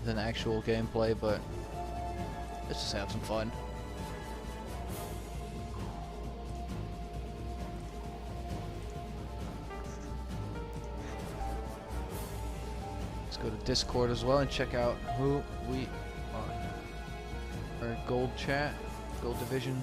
than actual gameplay, but let's just have some fun. Let's go to Discord as well and check out who we are. Our gold chat, gold division.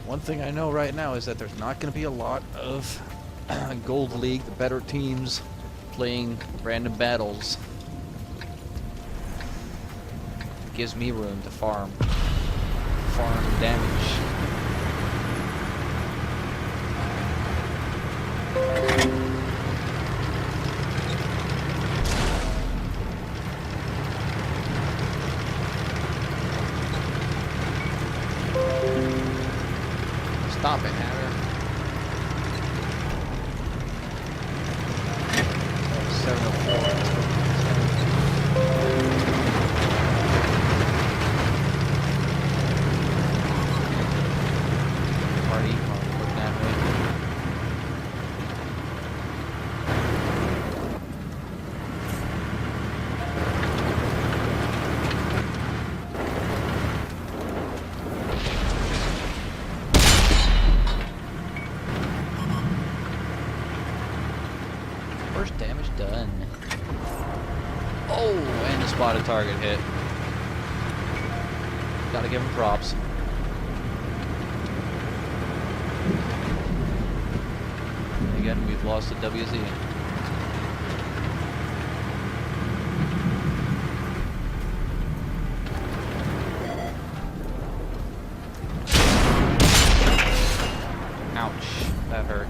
One thing I know right now is that there's not going to be a lot of Gold League, the better teams, playing random battles. It gives me room to farm damage. Stop it, Hatter. 704. Party, looking at me. First damage done. Oh, and the spotted target hit. Gotta give him props. Again, we've lost to WZ. Ouch, that hurt.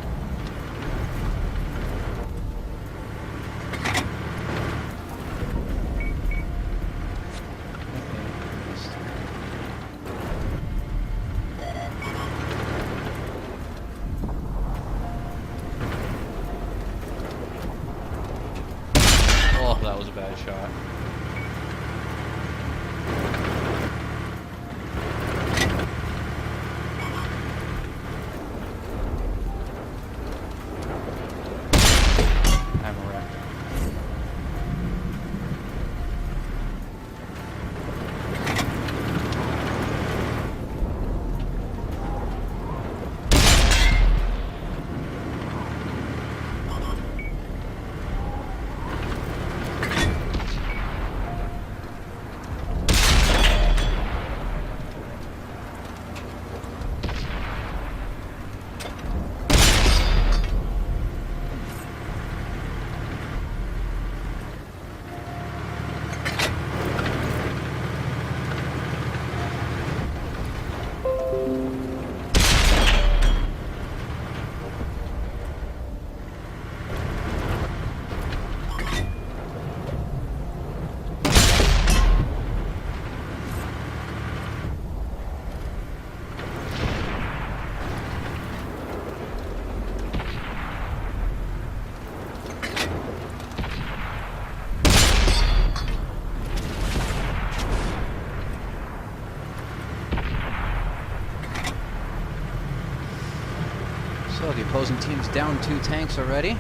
opposing team's down 2 tanks already.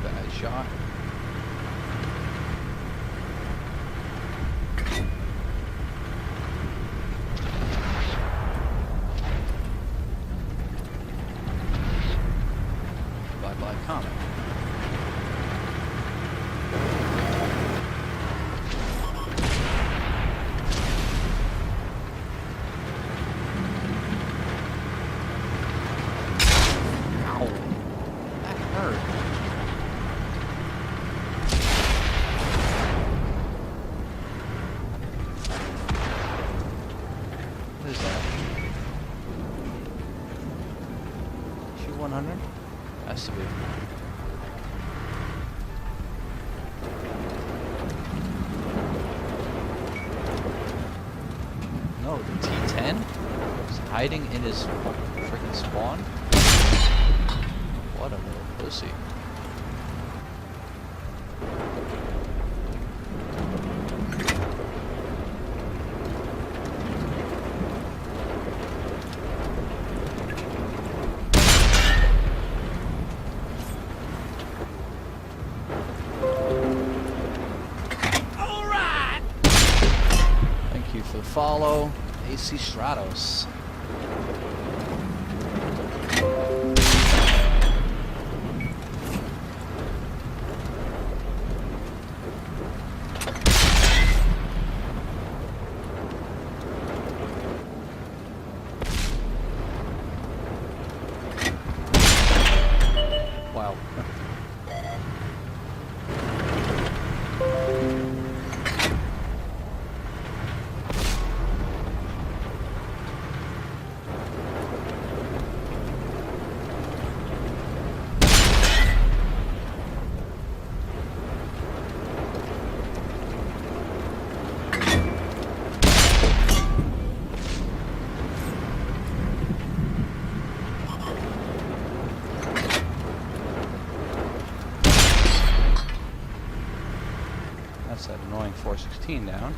Bad shot. Bye-bye comet. What is that? Shoot 100? Has to be. No, the T-10 is hiding in his freaking spawn? What a little pussy. Thank you for the follow, AC Stratos. Wow. That's that annoying 416 down.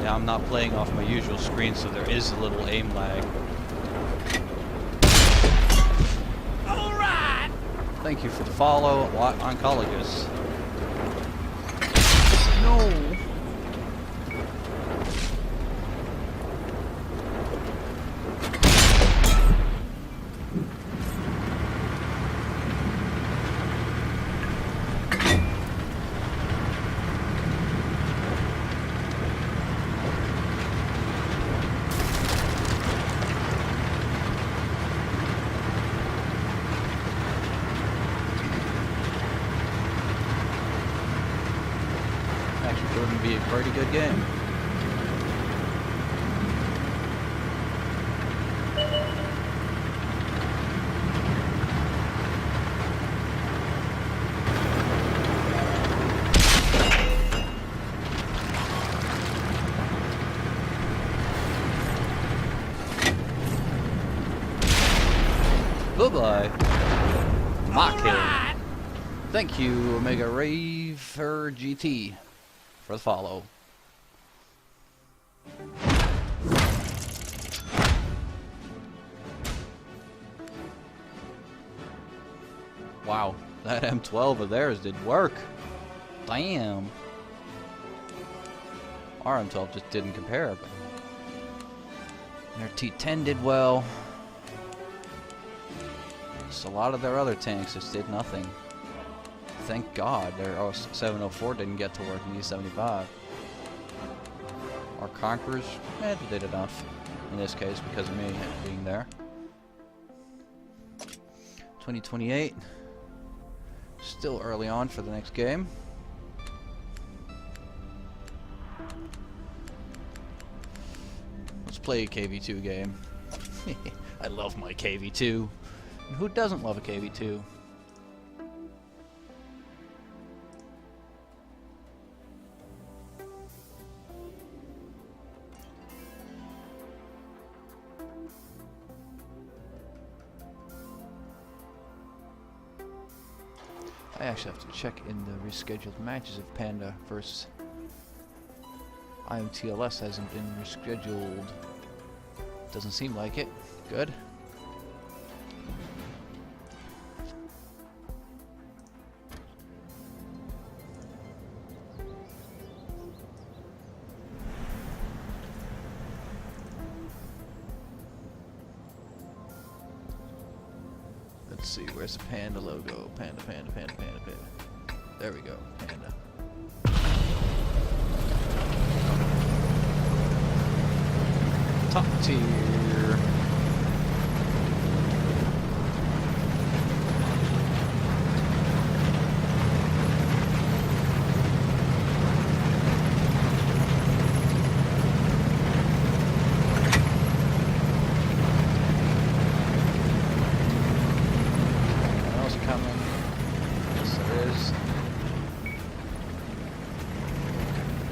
Yeah, I'm not playing off my usual screen, so there is a little aim lag. Alright! Thank you for the follow, Oncologist. No! Actually, wouldn't be a pretty good game. Bye-bye. Mock kill. Thank you, Omega Raver GT, for the follow. Wow, that M12 of theirs did work. Damn. Our M12 just didn't compare, but their T10 did well. Just a lot of their other tanks just did nothing. Thank God their 704 didn't get to work in E75. Our Conquerors, they did enough. In this case, because of me being there. 2028. Still early on for the next game. Let's play a KV2 game. I love my KV2. And who doesn't love a KV2? I actually have to check in the rescheduled matches if Panda versus IMTLS hasn't been rescheduled. Doesn't seem like it. Good. Let's see, where's the Panda logo? Panda, Panda, Panda, Panda, Panda. There we go, Panda. Top tier.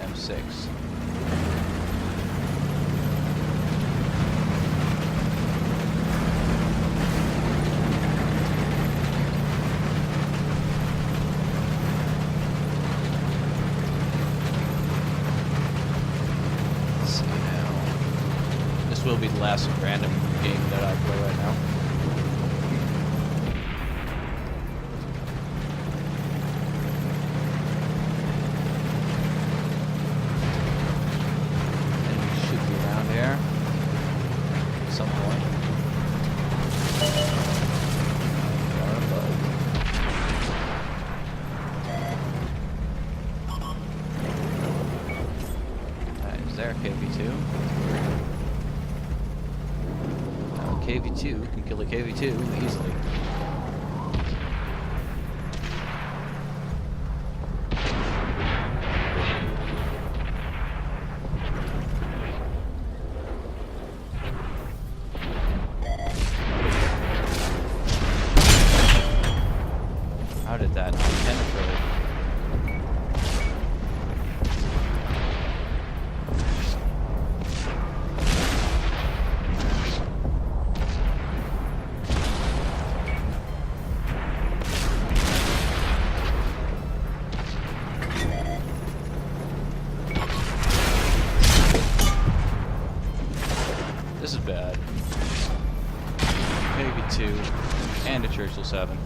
M6. Let's see now. This will be the last random game that I play right now. Some point. Is there KV2? Now KV2 can kill a KV2 easily. How did that not penetrate? This is bad. Maybe 2 and a Churchill 7.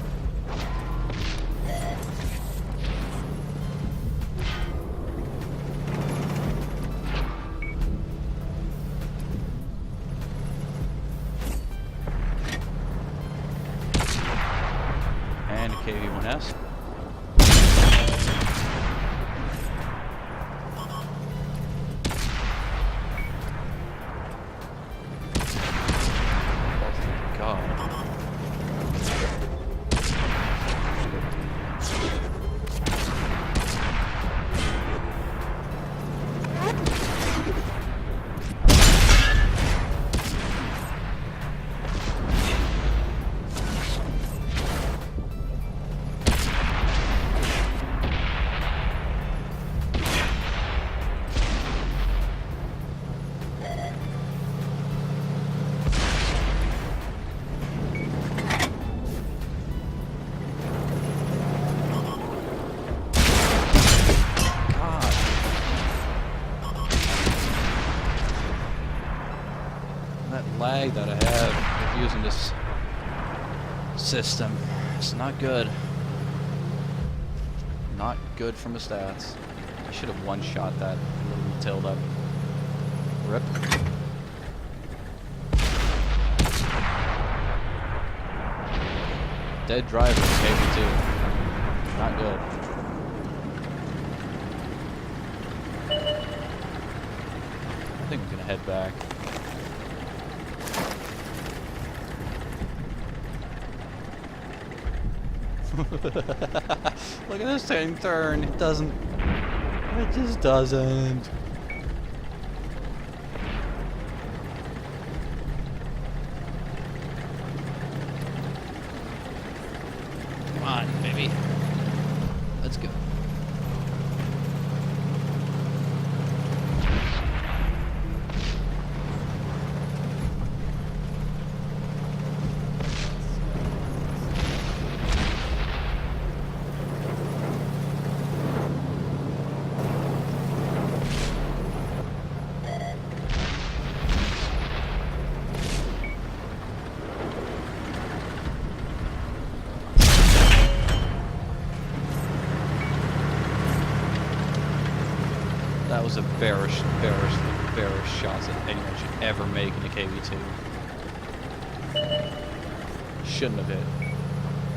And a KV1S. Oh, God. Lag that I have with using this system. It's not good. Not good for my stats. I should have one-shot that little tailed up. Rip. Dead driver, KV2. Not good. I think I'm gonna head back. Look at this thing turn. It doesn't. It just doesn't. Come on, baby. Let's go. That was a bearish shot that anyone should ever make in a KV2. Shouldn't have hit,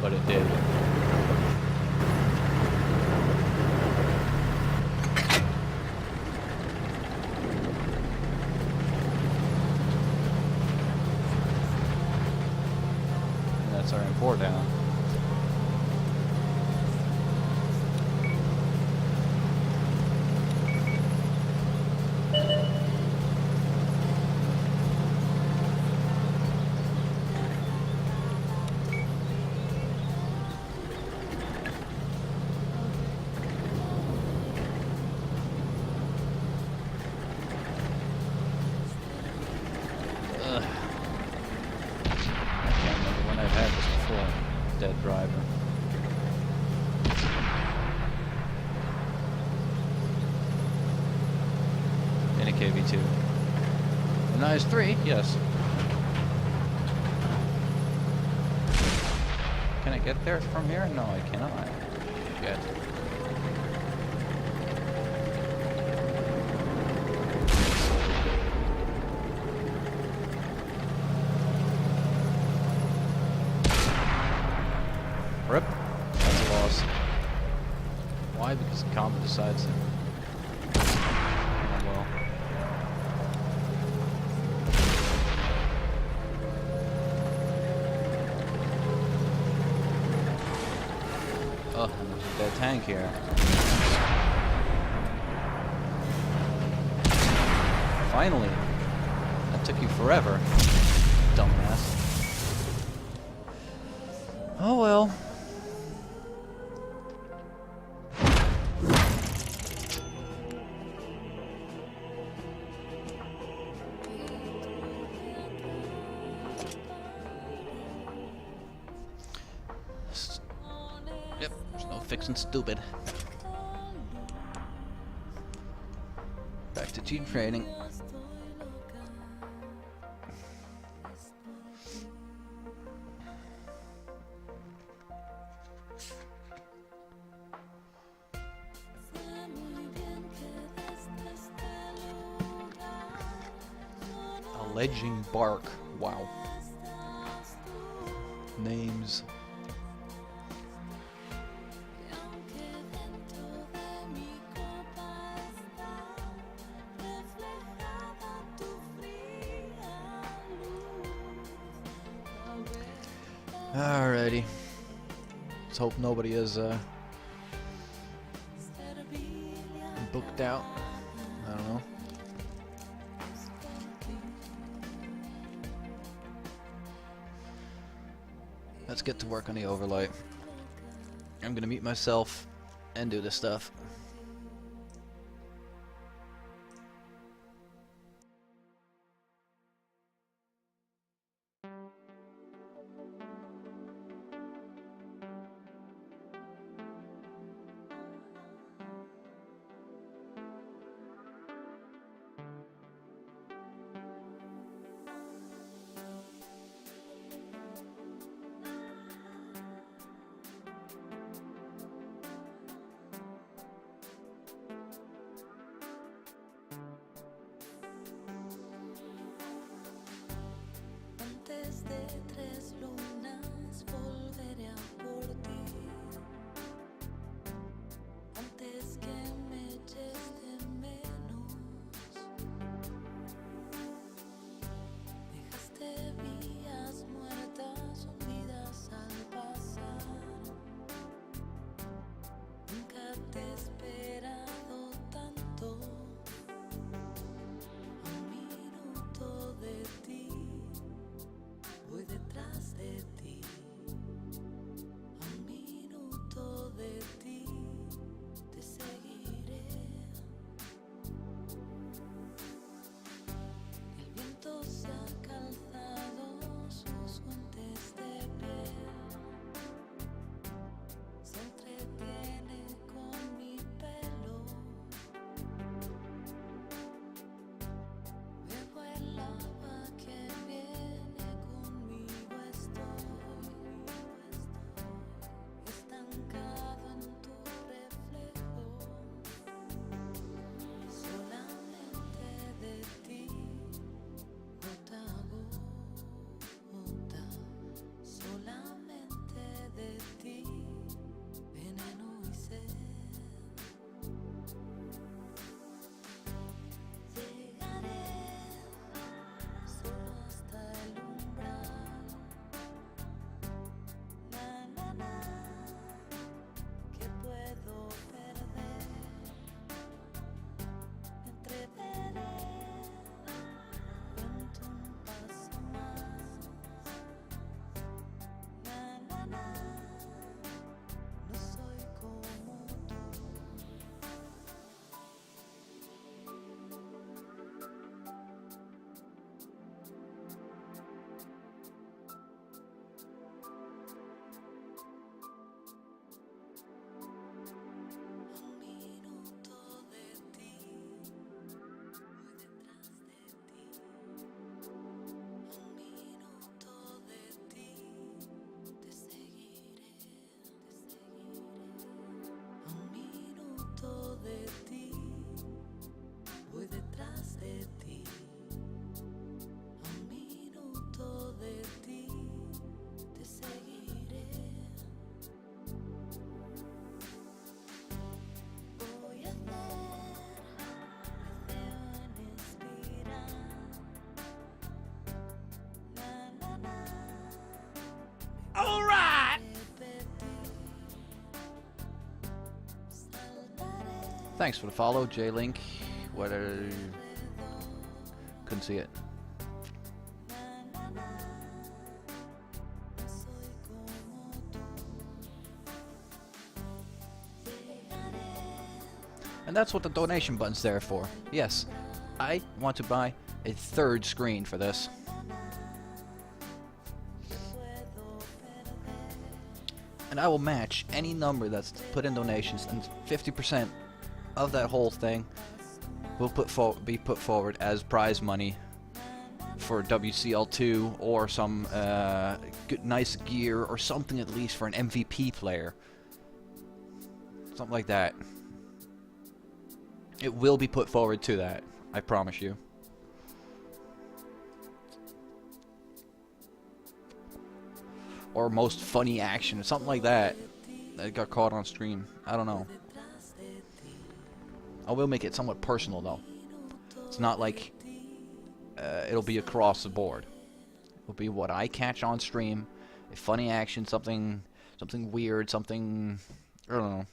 but it did. And that's our M4 down. Dead driver. In a KV2. A nice 3, yes. Can I get there from here? No, I cannot. Shit. Rip. That's a loss. Why? Because the comp decides to. Oh well. Oh, and there's a dead tank here. Finally. That took you forever. Dumbass. Oh well. Yep, there's no fixing stupid. Back to team training. Alleging bark. Wow. Names. Alrighty. Let's hope nobody is booked out. I don't know. Let's get to work on the overlay. I'm gonna mute myself and do this stuff. Thanks for the follow, J-Link. What couldn't see it. And that's what the donation button's there for. Yes, I want to buy a third screen for this. And I will match any number that's put in donations, and 50% of that whole thing will be put forward as prize money for WCL2 or some nice gear or something, at least for an MVP player. Something like that. It will be put forward to that, I promise you. Or most funny action, or something like that. That got caught on stream. I don't know. I will make it somewhat personal, though. It's not like it'll be across the board. It'll be what I catch on stream. A funny action, something weird, something... I don't know.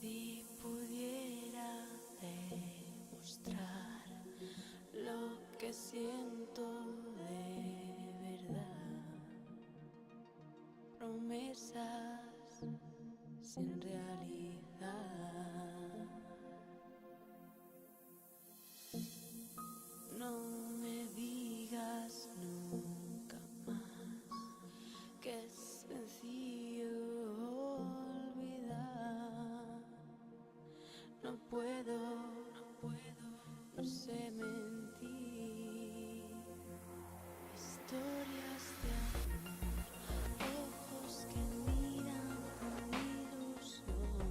Si pudiera demostrar lo que siento de verdad, promesas sin realidad. No me digas nunca más que es sencillo olvidar. No puedo, no sé mentir. Historias de amor, ojos que miran con ilusión,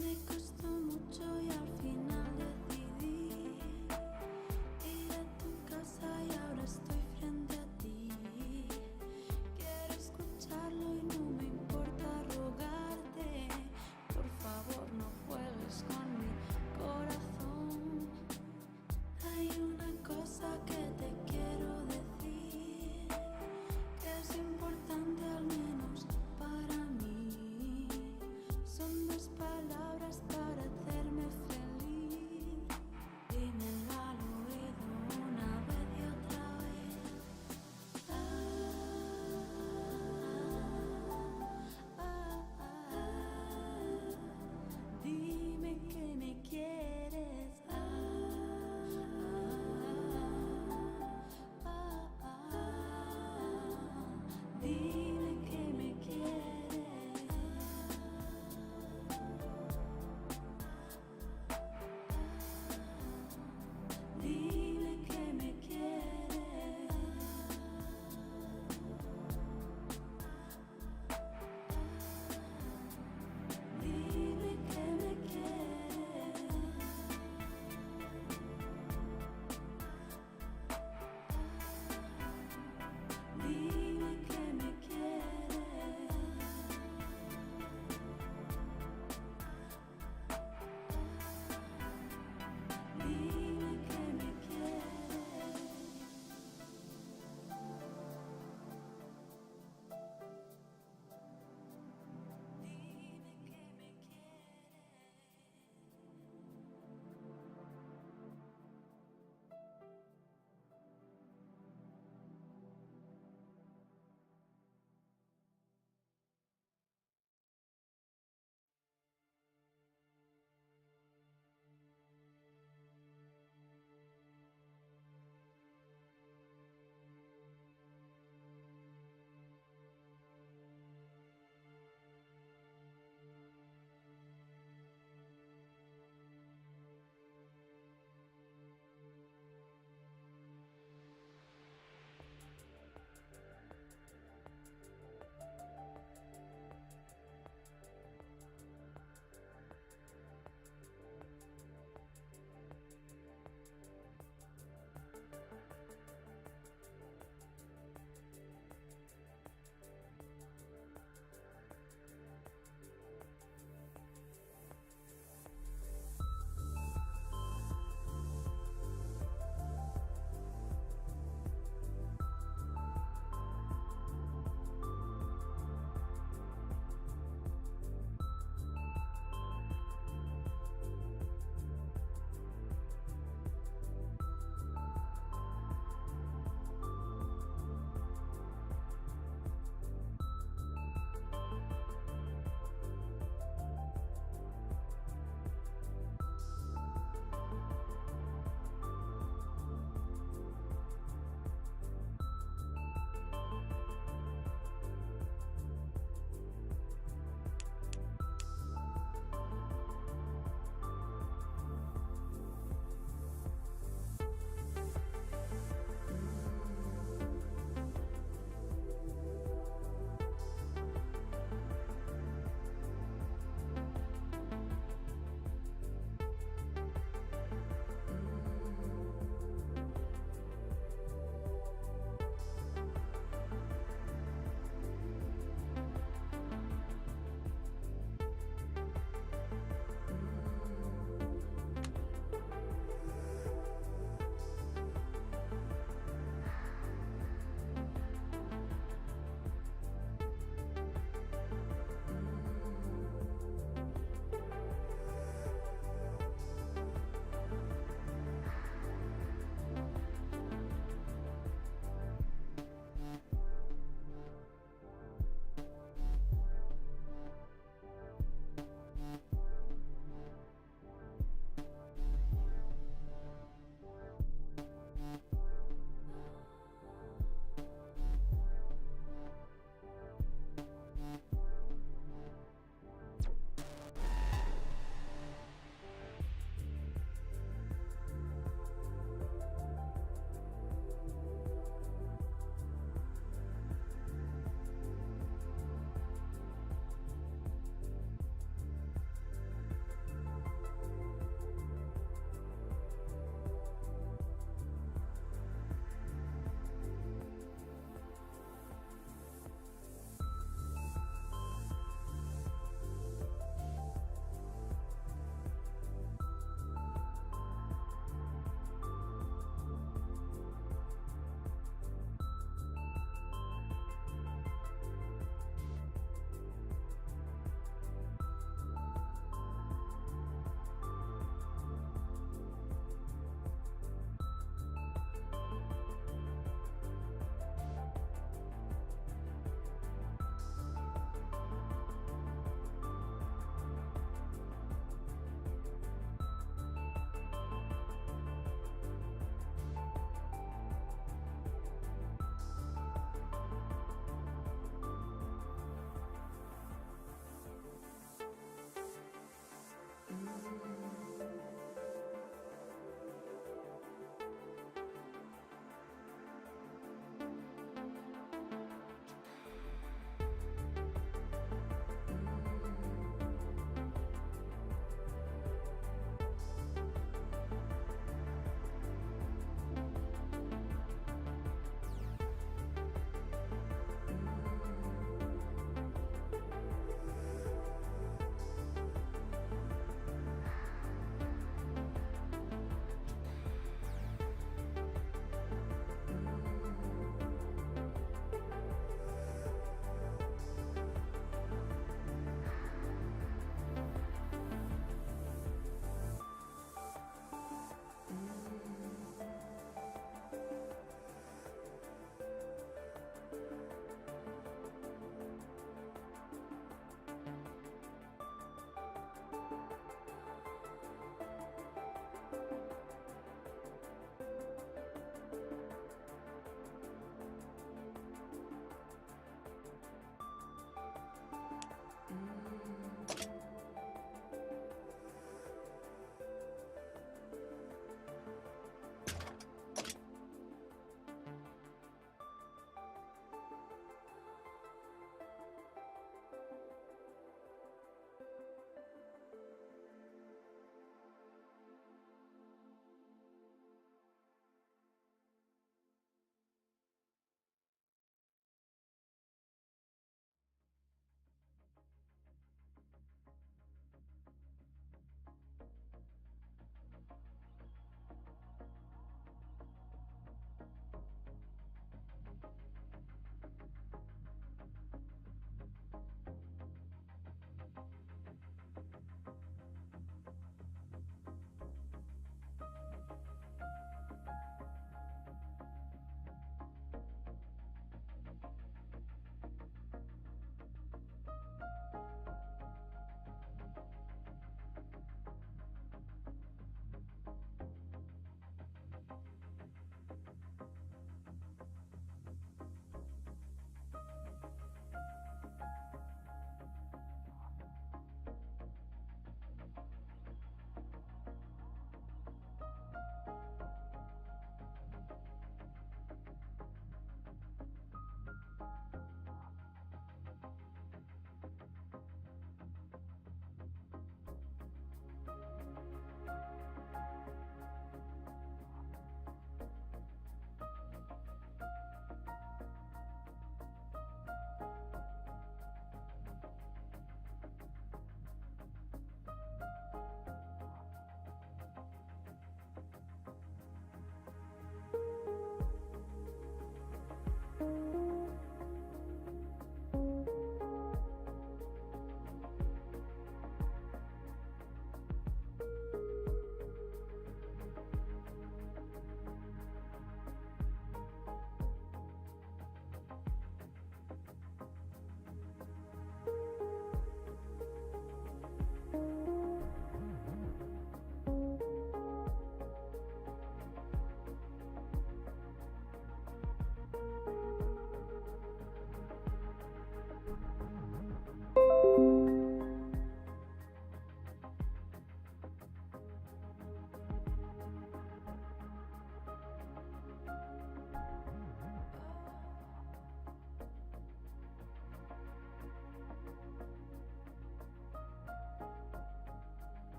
Me costó mucho y al final decidí ir a tu casa y ahora estoy frente a ti. Quiero escucharlo y no me importa rogarte. Por favor, no juegues con mi corazón. Hay una cosa que te quiero decir, que es importante al menos para mí. Son dos palabras para hacerme feliz.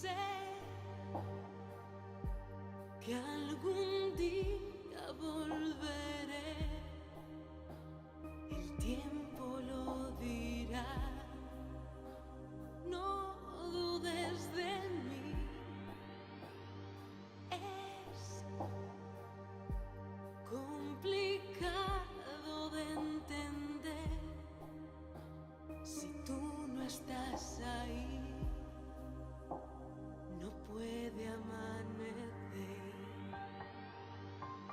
Sé que algún día volveré, el tiempo lo dirá. No dudes de mí, es complicado de entender si tú no estás ahí. No puede amanecer. Que algún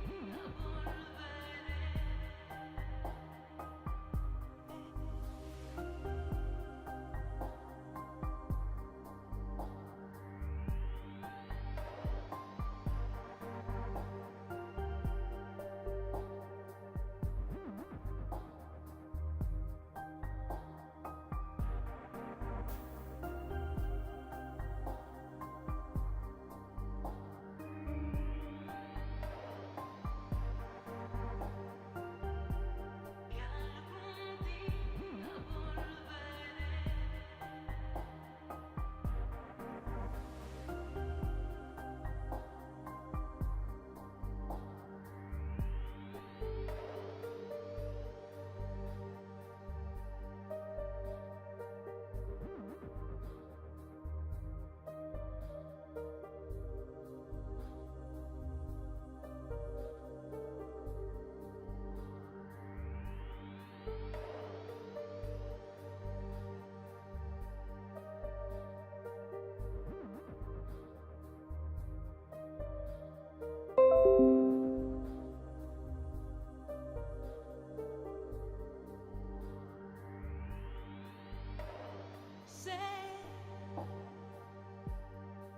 día volveré. Que algún día volveré. Sé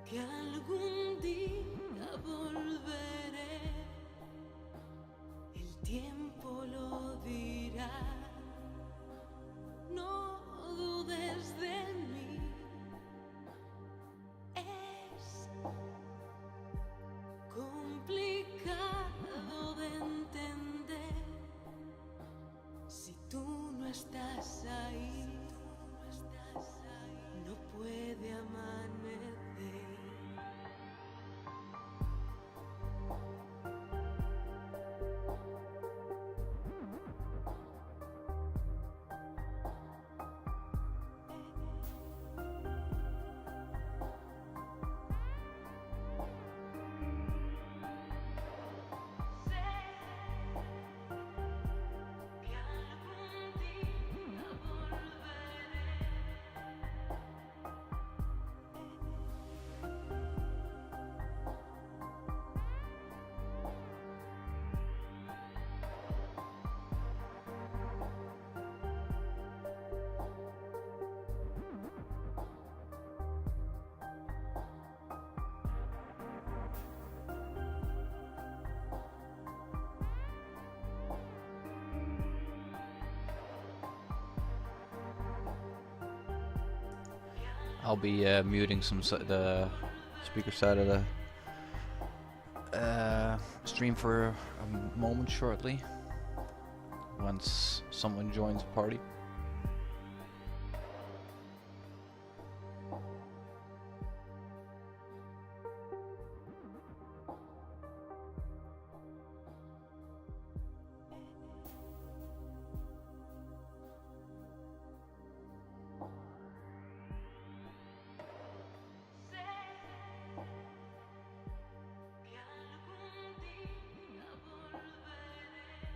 que algún día volveré, el tiempo lo dirá. No dudes de mí, es complicado de entender si tú no estás ahí. No puede amanecer. Que algún día volveré. I'll be muting the speaker side of the stream for a moment shortly once someone joins the party. Que algún día volveré.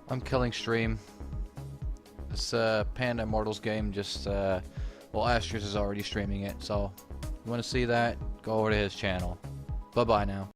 I'm killing stream. This Panda Immortals game just well, Astrius is already streaming it, so you want to see that? Go over to his channel. Bye bye now.